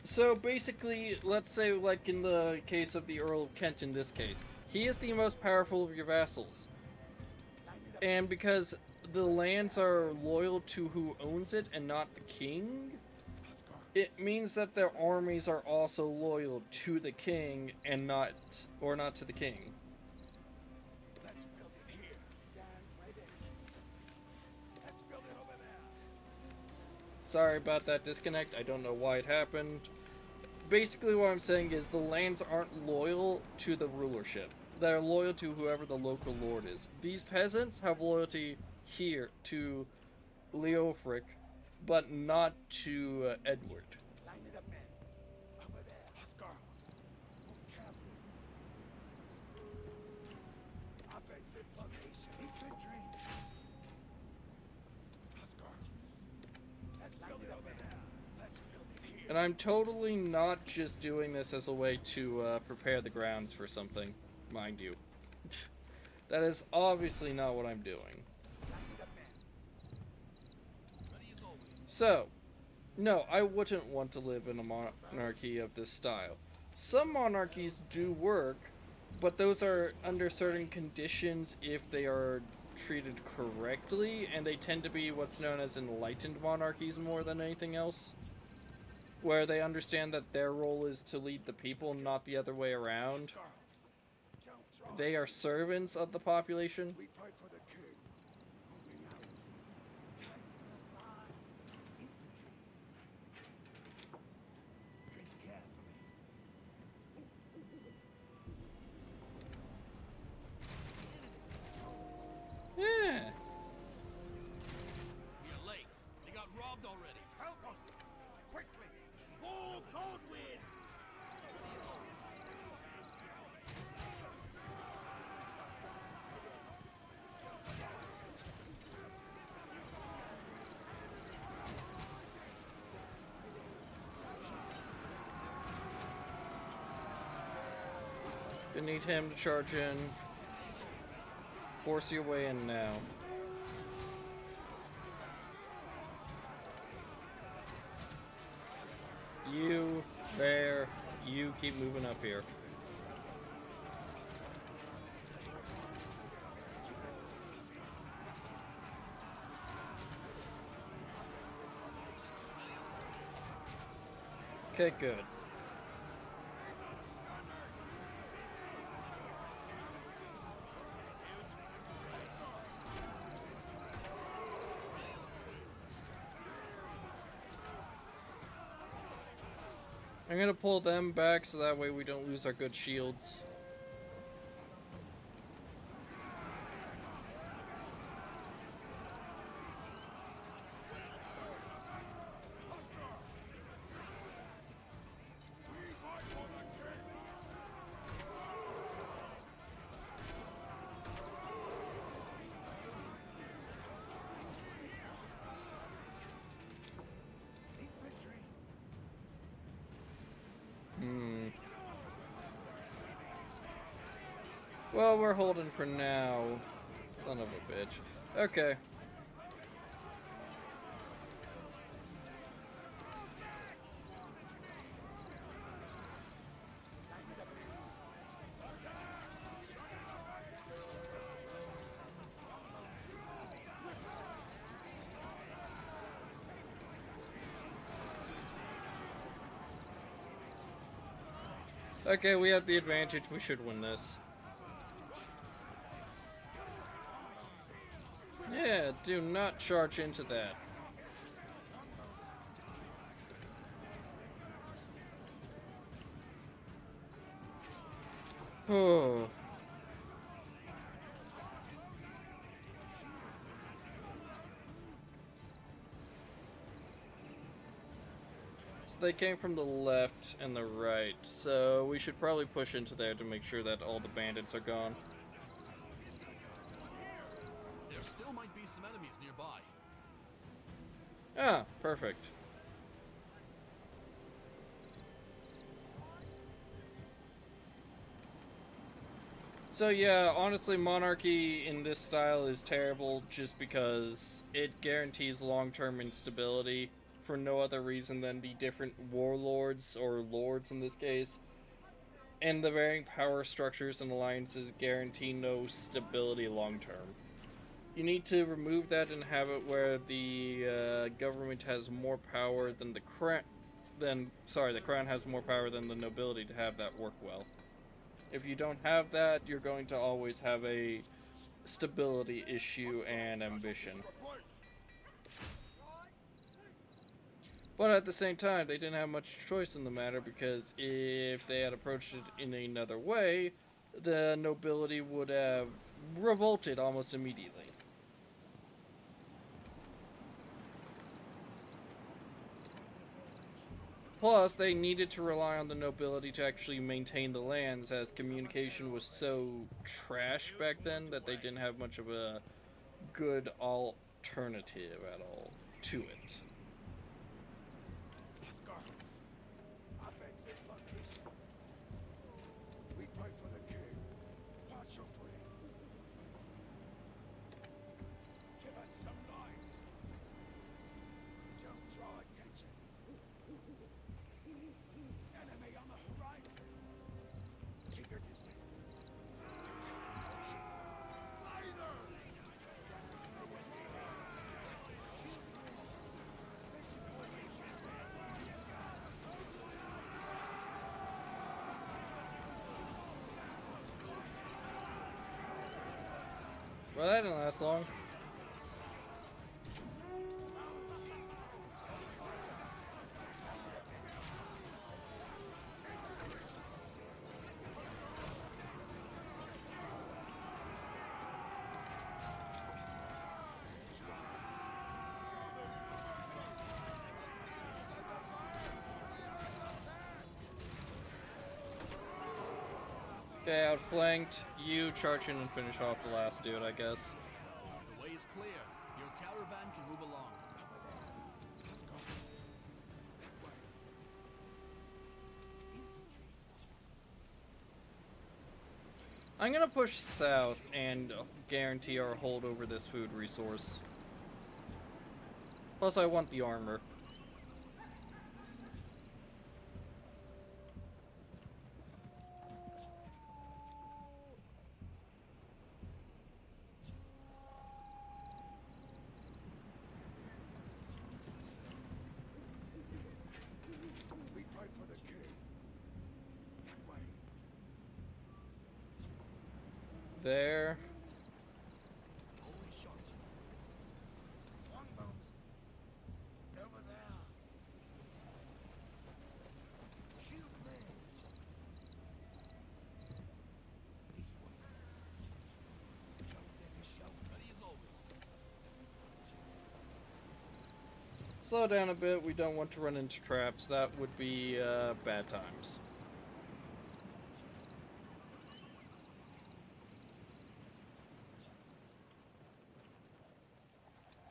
So basically, let's say like in the case of the Earl of Kent in this case, he is the most powerful of your vassals. And because the lands are loyal to who owns it and not the king, it means that their armies are also loyal to the king and not to the king. Let's build it here. Stand right there. Let's build it over there. Sorry about that disconnect. I don't know why it happened. basically what I'm saying is the lands aren't loyal to the rulership. They're loyal to whoever the local lord is. These peasants have loyalty here to Leofric, but not to Edward. Line it up, men. Over there. Oscar. Move carefully. Offensive formation. Infantry. Oscar. Let's line it up, men. Let's build it here. And I'm totally not just doing this as a way to prepare the grounds for something, mind you. That is obviously not what I'm doing. So, no, I wouldn't want to live in a monarchy of this style. Some monarchies do work, but those are under certain conditions if they are treated correctly, and they tend to be what's known as enlightened monarchies more than anything else, where they understand that their role is to lead the people, not the other way around. They are servants of the population. We fight for the king. Moving out. Time for the line. Infantry. Tread carefully. Yeah. You're late. They got robbed already. Help us! Quickly! Full Goldwyn! You need him to charge in. Force your way in now. You, there, you keep moving up here. Okay, good. I'm gonna pull them back so that way we don't lose our good shields. Well, we're holding for now. Son of a bitch. Okay. Okay, we have the advantage. We should win this. Yeah, do not charge into that. Oh. So they came from the left and the right, so we should probably push into there to make sure that all the bandits are gone. There still might be some enemies nearby. Ah, perfect. So yeah, honestly, monarchy in this style is terrible just because it guarantees long-term instability for no other reason than the different warlords, or lords in this case, and the varying power structures and alliances guarantee no stability long-term. You need to remove that and have it where the government has more power than the crown. The crown has more power than the nobility to have that work well. If you don't have that, you're going to always have a stability issue and ambition. But at the same time, they didn't have much choice in the matter, because if they had approached it in another way, the nobility would have revolted almost immediately. Plus, they needed to rely on the nobility to actually maintain the lands, as communication was so trash back then that they didn't have much of a good alternative at all to it. Offensive formation. We fight for the king. Watch your footing. Give us some noise. Don't draw attention. Enemy on the horizon. Keep your distance. Well, that didn't last long. Okay, outflanked. You charge in and finish off the last dude, I guess. The way is clear. Your caravan can move along. I'm gonna push south and guarantee our hold over this food resource. Plus, I want the armor. We fight for the king. Wait. There. Holy shot. Longbow. Over there. Shield man. This one. Show Daddy show. Ready as always. Slow down a bit. We don't want to run into traps. That would be bad times.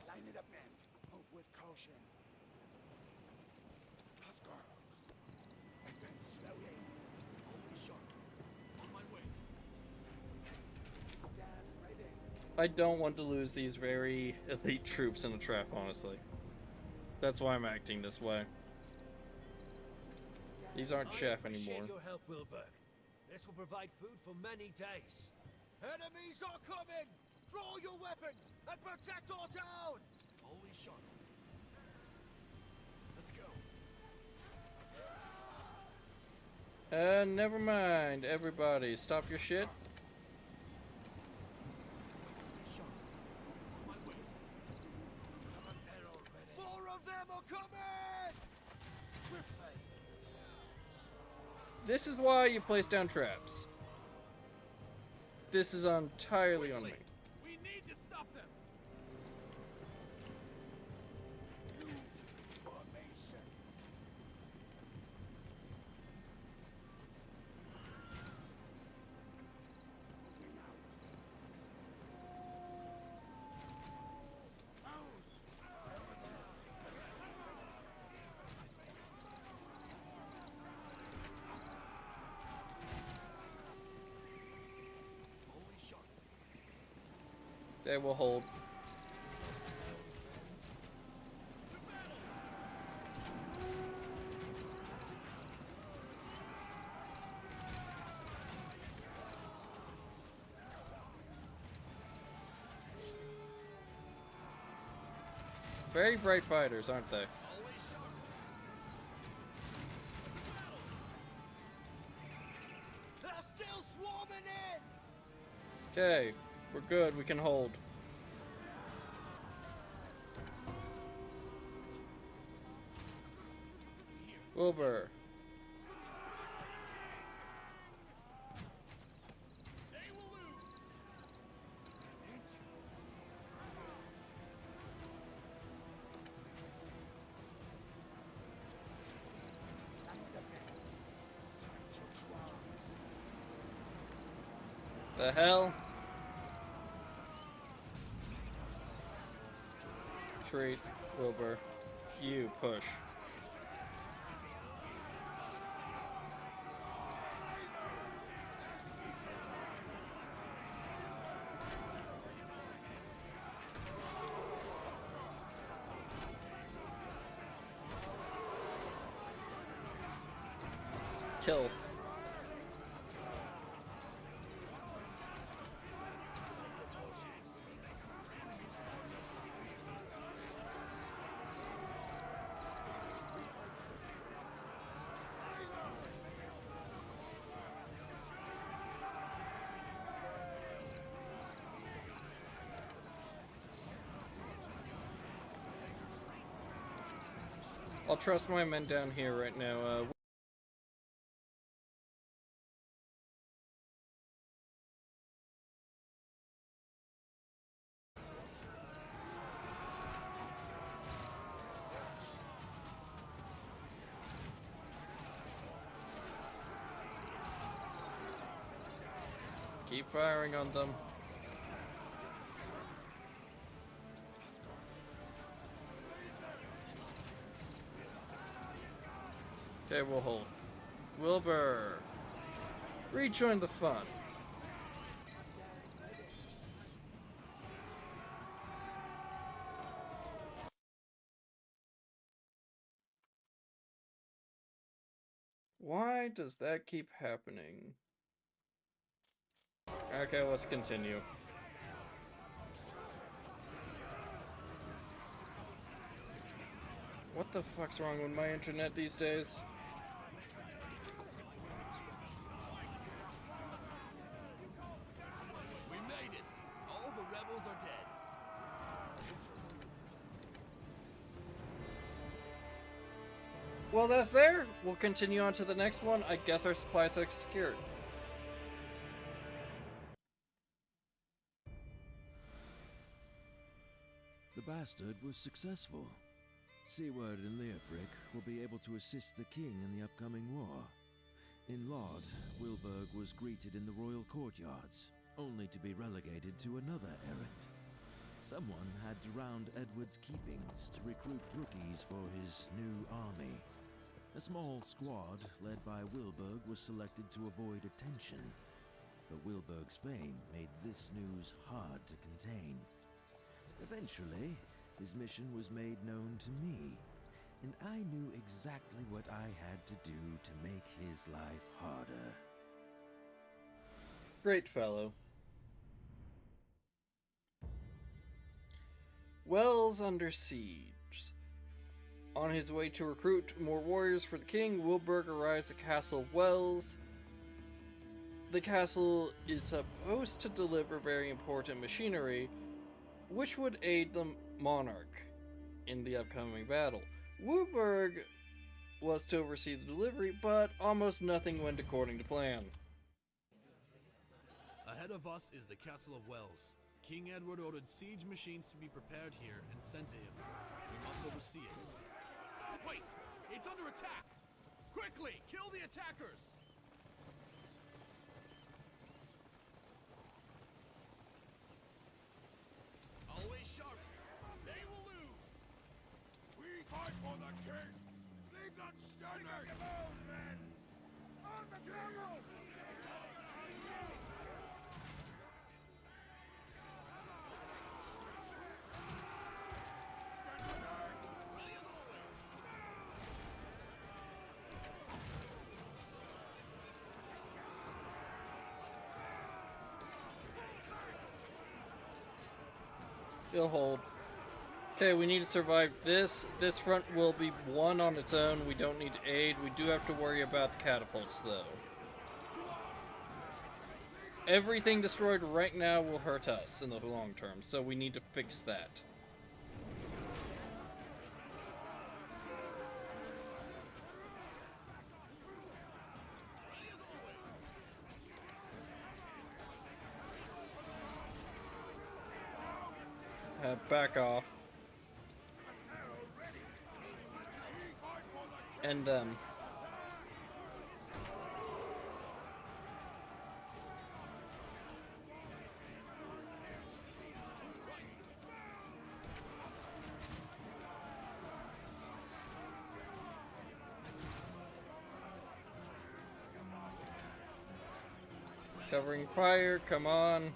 Line it up, men. Move with caution. Husker. And then slowly. Holy shot. On my way. Stand ready. I don't want to lose these very elite troops in a trap, honestly. That's why I'm acting this way. These aren't chaff I appreciate anymore. your help, Wilbur. This will provide food for many days. Enemies are coming! Draw your weapons and protect our town! Holy shot. Let's go. Never mind, everybody. Stop your shit. Shot. On my way. More of them are coming! This is why you place down traps. This is entirely on me. We need to stop them. Formation. Moving out. Holy shot. They will hold. Very bright fighters, aren't they? They're still swarming in! Okay, we're good. We can hold. Wilbur. The hell? Treat, Wilbur. You push. Kill. I'll trust my men down here right now. Keep firing on them. Okay, we'll hold. Wilbur! Rejoin the fun. Why does that keep happening? Okay, let's continue. What the fuck's wrong with my internet these days? We made it! All the rebels are dead. Well, that's there. We'll continue on to the next one. I guess our supplies are secured. The bastard was successful. Seward and Leofric will be able to assist the king in the upcoming war. In Lod, Wilburg was greeted in the royal courtyards, only to be relegated to another errand. Someone had to round Edward's keepings to recruit rookies for his new army. A small squad led by Wilburg was selected to avoid attention, but Wilburg's fame made this news hard to contain. Eventually, his mission was made known to me, and I knew exactly what I had to do to make his life harder. Great fellow. Wells under siege. On his way to recruit more warriors for the king, Wilburg arrives at Castle of Wells. The castle is supposed to deliver very important machinery, which would aid the monarch in the upcoming battle. Wilburg was to oversee the delivery, but almost nothing went according to plan. Ahead of us is the Castle of Wells. King Edward ordered siege machines to be prepared here and sent to him. We must oversee it. Wait! It's under attack! Quickly! Kill the attackers! Always sharp! They will lose! We fight for the king! Leave not standing! Your bows, men! On the camels! He'll hold. Okay, we need to survive this. This front will be won on its own. We don't need aid. We do have to worry about the catapults, though. Everything destroyed right now will hurt us in the long term, so we need to fix that. back off. And, covering fire, come on.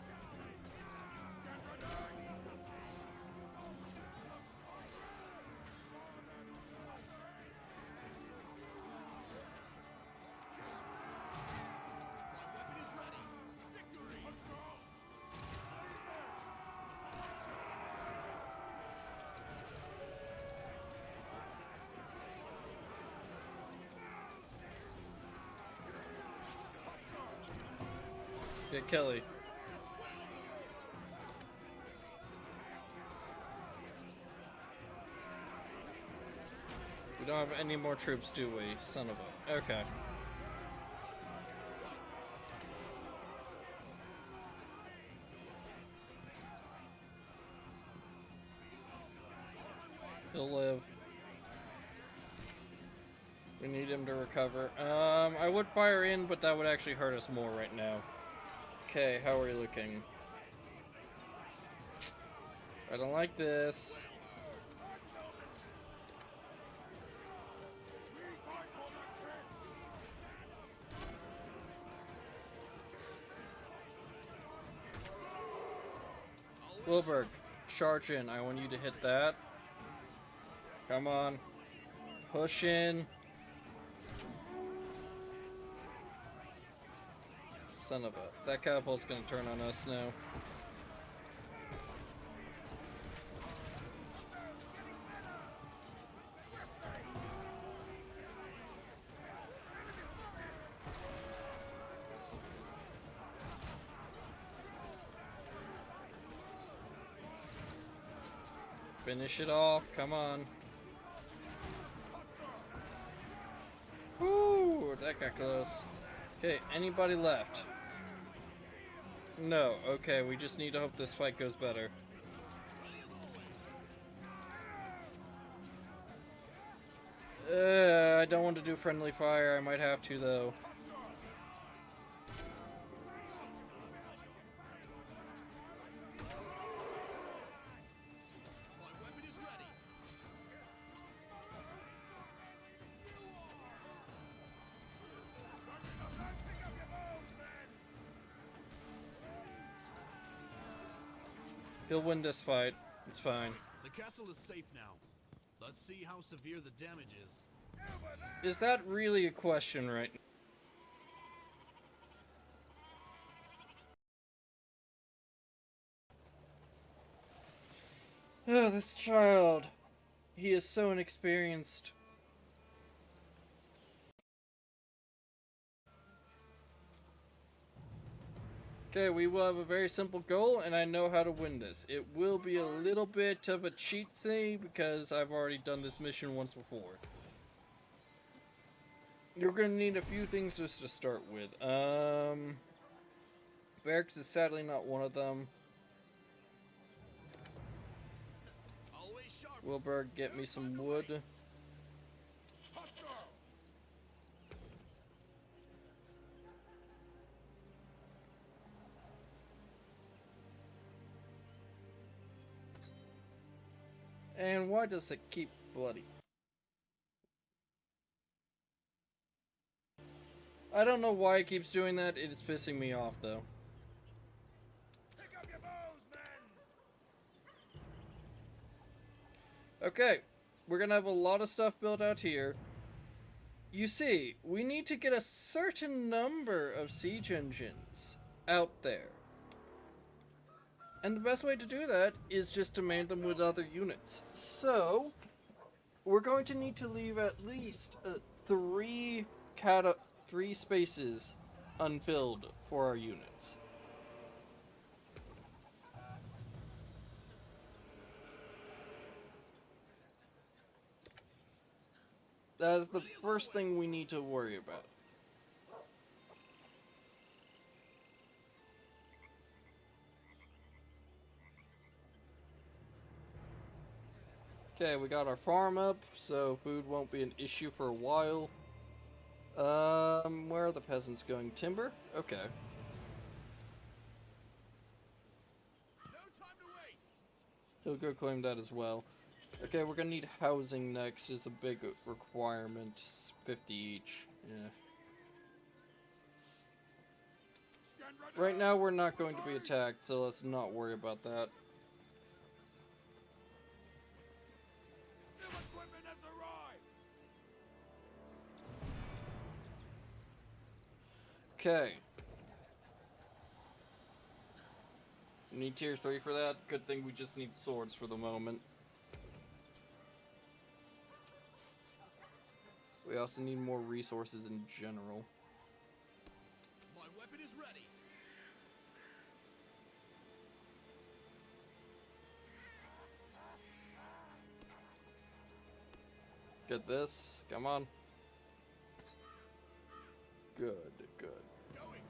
Get Kelly. We don't have any more troops, do we? Son of a... Okay. He'll live. We need him to recover. I would fire in, but that would actually hurt us more right now. Okay, how are we looking? I don't like this. Wilberg, charge in. I want you to hit that. Come on. Push in. Son of a... That catapult's gonna turn on us now. Finish it off, come on. Woo, that got close. Okay, anybody left? No, okay, we just need to hope this fight goes better. I don't want to do friendly fire, I might have to though. He'll win this fight. It's fine. The castle is safe now. Let's see how severe the damage is. Is that really a question right now? Oh, this child. He is so inexperienced. Okay, we will have a very simple goal, and I know how to win this. It will be a little bit of a cheatsy because I've already done this mission once before. You're going to need a few things just to start with. Barracks is sadly not one of them. Wilbur, get me some wood. And why does it keep bloody? I don't know why it keeps doing that. It is pissing me off, though. Pick up your bows, men! Okay, we're gonna have a lot of stuff built out here. You see, we need to get a certain number of siege engines out there. And the best way to do that is just to man them with other units. So, we're going to need to leave at least three spaces unfilled for our units. That is the first thing we need to worry about. Okay, we got our farm up, so food won't be an issue for a while. Where are the peasants going? Timber? Okay. No time to waste. He'll go claim that as well. Okay, we're gonna need housing next. Is a big requirement. 50 each. Yeah. Right now, we're not going to be attacked, so let's not worry about that. New equipment has arrived! Okay. Need tier 3 for that. Good thing we just need swords for the moment. We also need more resources in general. My weapon is ready. Get this. Come on. Good, good. Going.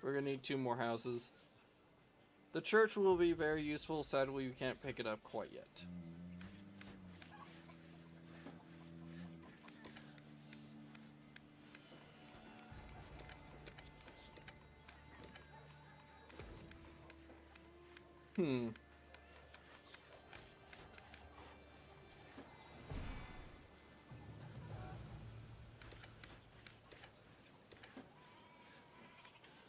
We're gonna need 2 more houses. The church will be very useful. Sadly, we can't pick it up quite yet.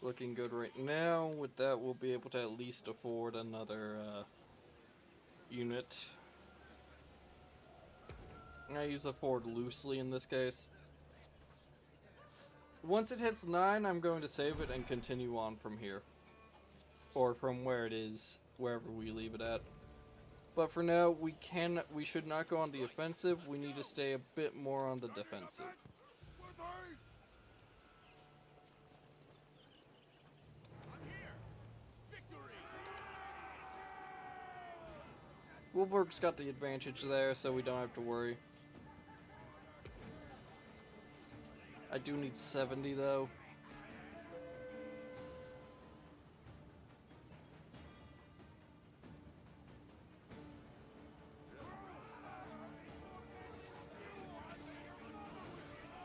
Looking good right now. With that, we'll be able to at least afford another unit. I use afford loosely in this case. Once it hits 9, I'm going to save it and continue on from here. Or from where it is, wherever we leave it at. But for now, we should not go on the offensive. We need to stay a bit more on the defensive. I'm here. Victory. Wilburg's got the advantage there, so we don't have to worry. I do need 70 though.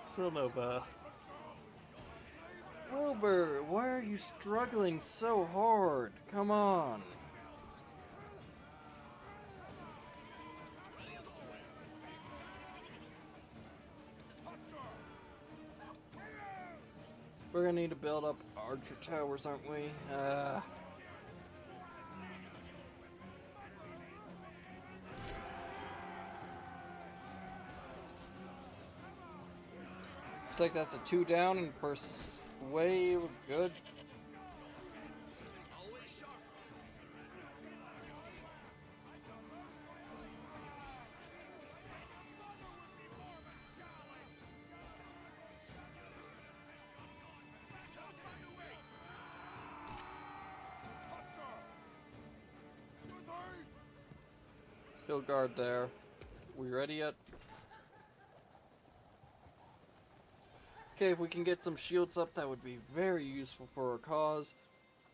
Son of a... Wilbur, why are you struggling so hard? Come on. We're gonna need to build up archer towers, aren't we? Looks like that's a 2 down in first wave. Good. Always sharp. No time to waste. Hill guard there. We ready yet? Okay, if we can get some shields up, that would be very useful for our cause.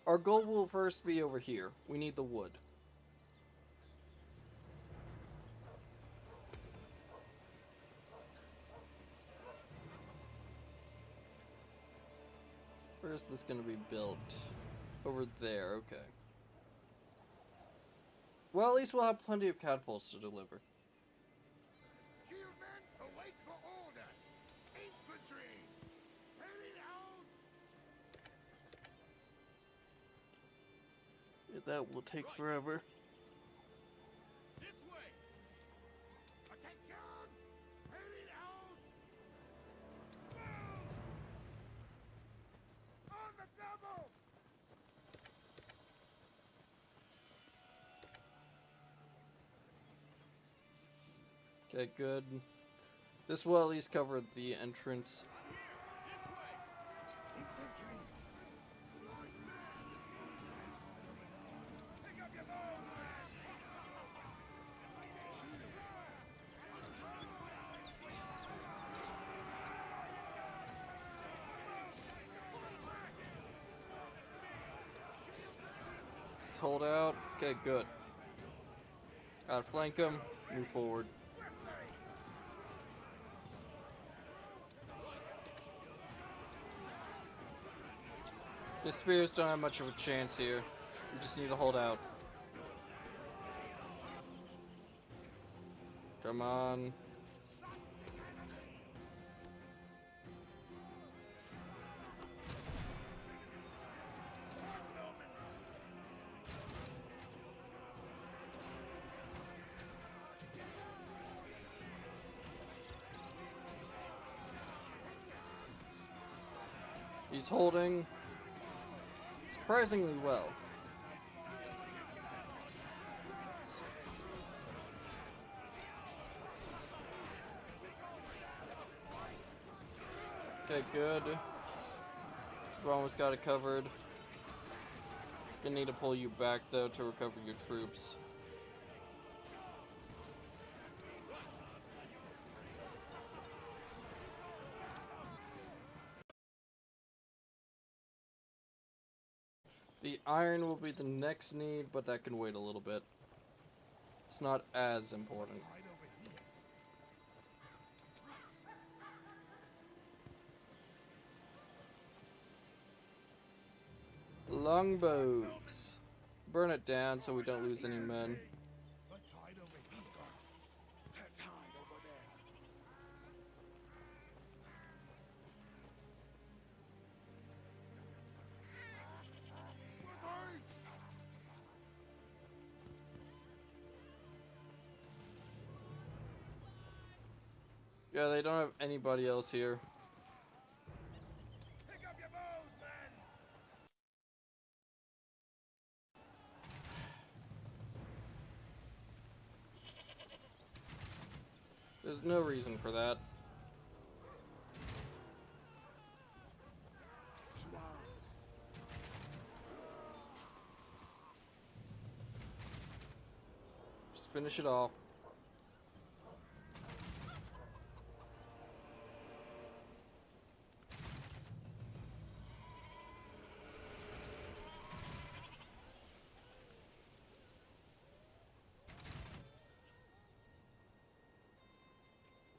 Our goal will first be over here. We need the wood. Where is this going to be built? Over there, okay. Well, at least we'll have plenty of catapults to deliver. Shieldmen, await for orders! Infantry! Heading out! That will take forever. This way. Attention! Heading out! Move! On the double! Okay, good. This will at least cover the entrance. This way. Infantry! Pick up your bows! hold out. Okay, good. Outflank them. Move forward. The spears don't have much of a chance here. We just need to hold out. Come on. He's holding surprisingly well. Okay, good. We almost got it covered. Gonna need to pull you back though to recover your troops. The iron will be the next need, but that can wait a little bit. It's not as important. Longbows. Burn it down so we don't lose any men. Let's hide over here. Let's hide over there. Yeah, they don't have anybody else here. Pick up your bows, men. There's no reason for that. Just finish it off.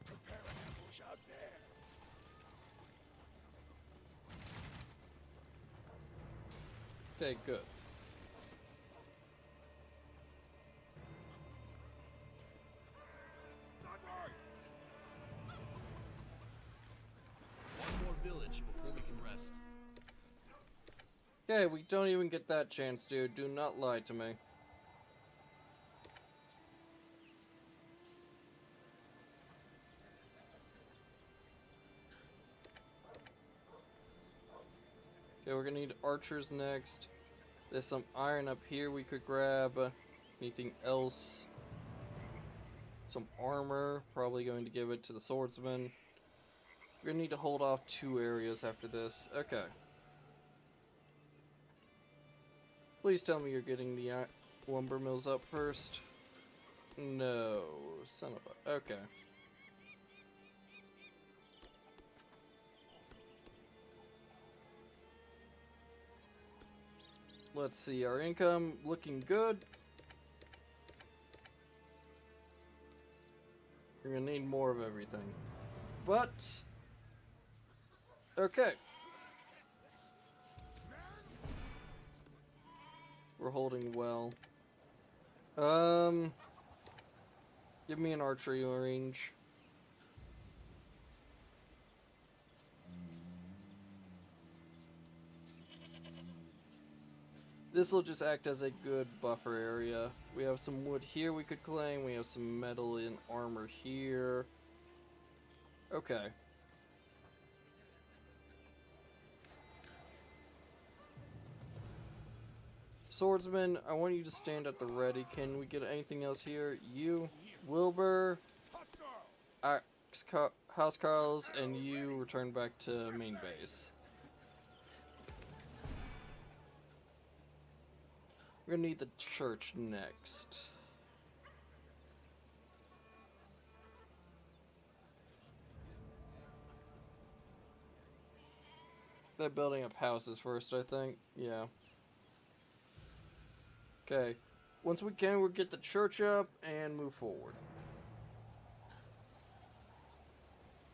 Prepare an ambush out there. Okay, good. One more village before we can rest. Okay, we don't even get that chance, dude. Do not lie to me. Okay, we're gonna need archers next. There's some iron up here we could grab. Anything else? Some armor. Probably going to give it to the swordsman. We're gonna need to hold off 2 areas after this. Okay. Please tell me you're getting the lumber mills up first. No, son of a... Okay. Let's see, our income looking good. We're gonna need more of everything. But... okay. We're holding well. Give me an archery range. This will just act as a good buffer area. We have some wood here we could claim. We have some metal and armor here. Okay. Swordsman, I want you to stand at the ready. Can we get anything else here? You, Wilbur, Housecarls, and you return back to main base. We're gonna need the church next. They're building up houses first, I think. Yeah. Okay. Once we can, we'll get the church up and move forward.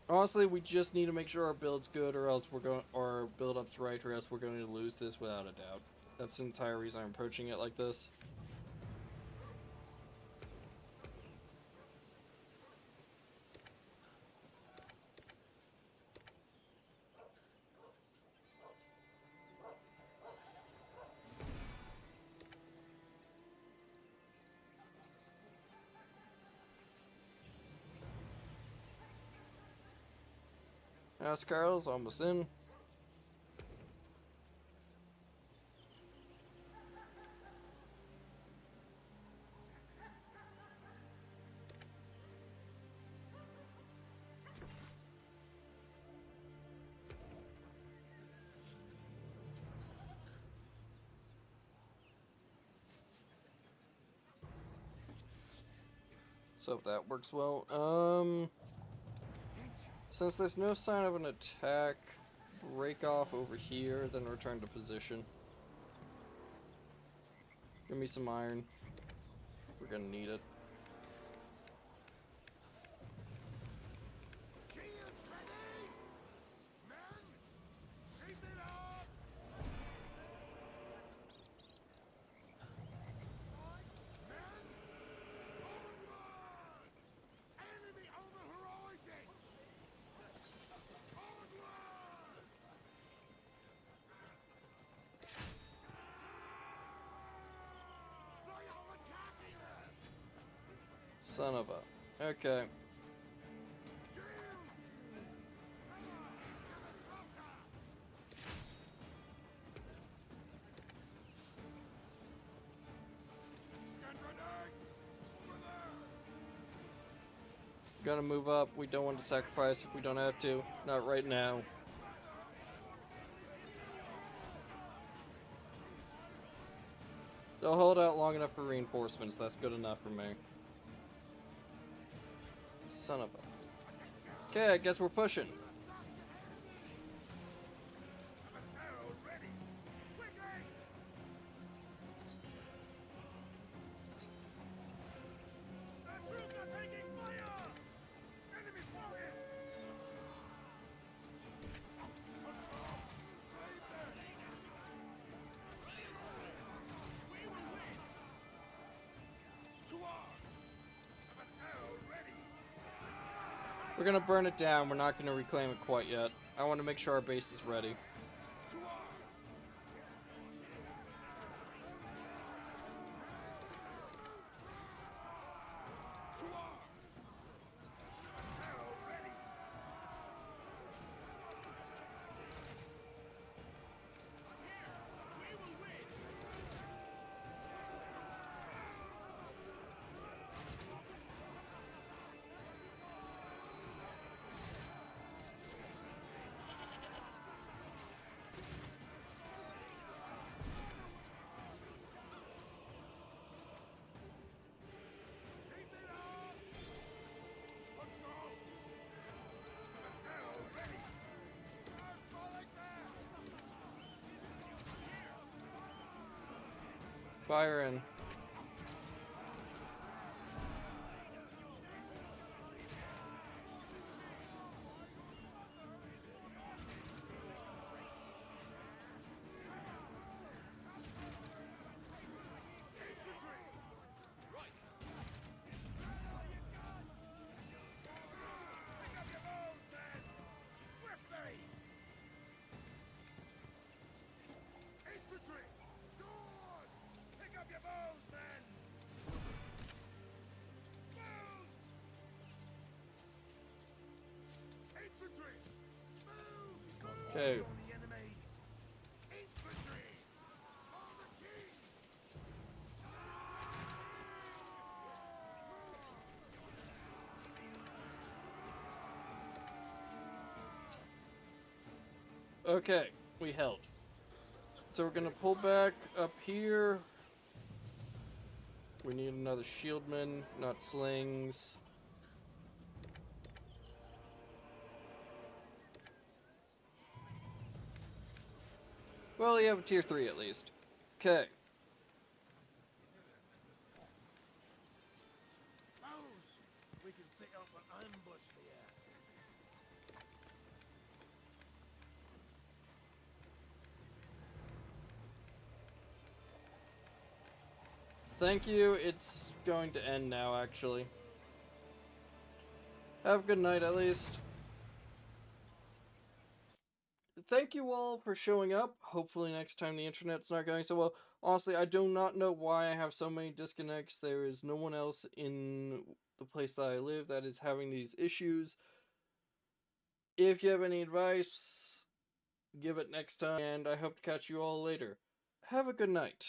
Honestly, we just need to make sure our build's good, or else our build-up's right, or else we're going to lose this without a doubt. That's the entire reason I'm approaching it like this. House Carl's almost in. So if that works well. Since there's no sign of an attack, break off over here, then return to position. Give me some iron. We're gonna need it. Shields ready! Men, keep it up! Men, onward! Enemy on the horizon! Onward! They are attacking us! Son of a. Okay. Shields! To the slaughter! Gun grenade! Over there! Gotta move up. We don't want to sacrifice if we don't have to. Not right now. They'll hold out long enough for reinforcements. That's good enough for me. Son of a. Okay, I guess we're pushing. Arrow ready! Quickly! The troops are taking fire! Enemy spotted! We will win! To arms! Have an arrow ready! We're gonna burn it down. We're not gonna reclaim it quite yet. I want to make sure our base is ready. To arms! To arms! Arrow ready! We will win! Keep it up! Let's go! Have an arrow ready! Start falling back! Fire in. Infantry! Right! Pick up your bows, men! Swiftly! Infantry! Swords! Pick up your bows, men! Bows! Infantry! Move! Okay. The enemy! Infantry! On the king! Okay, we held. So we're gonna pull back up here. We need another shieldman, not slings. Well, you have a tier 3 at least. Okay. Thank you. It's going to end now, actually. Have a good night, at least. Thank you all for showing up. Hopefully next time the internet's not going so well. Honestly, I do not know why I have so many disconnects. There is no one else in the place that I live that is having these issues. If you have any advice, give it next time, and I hope to catch you all later. Have a good night.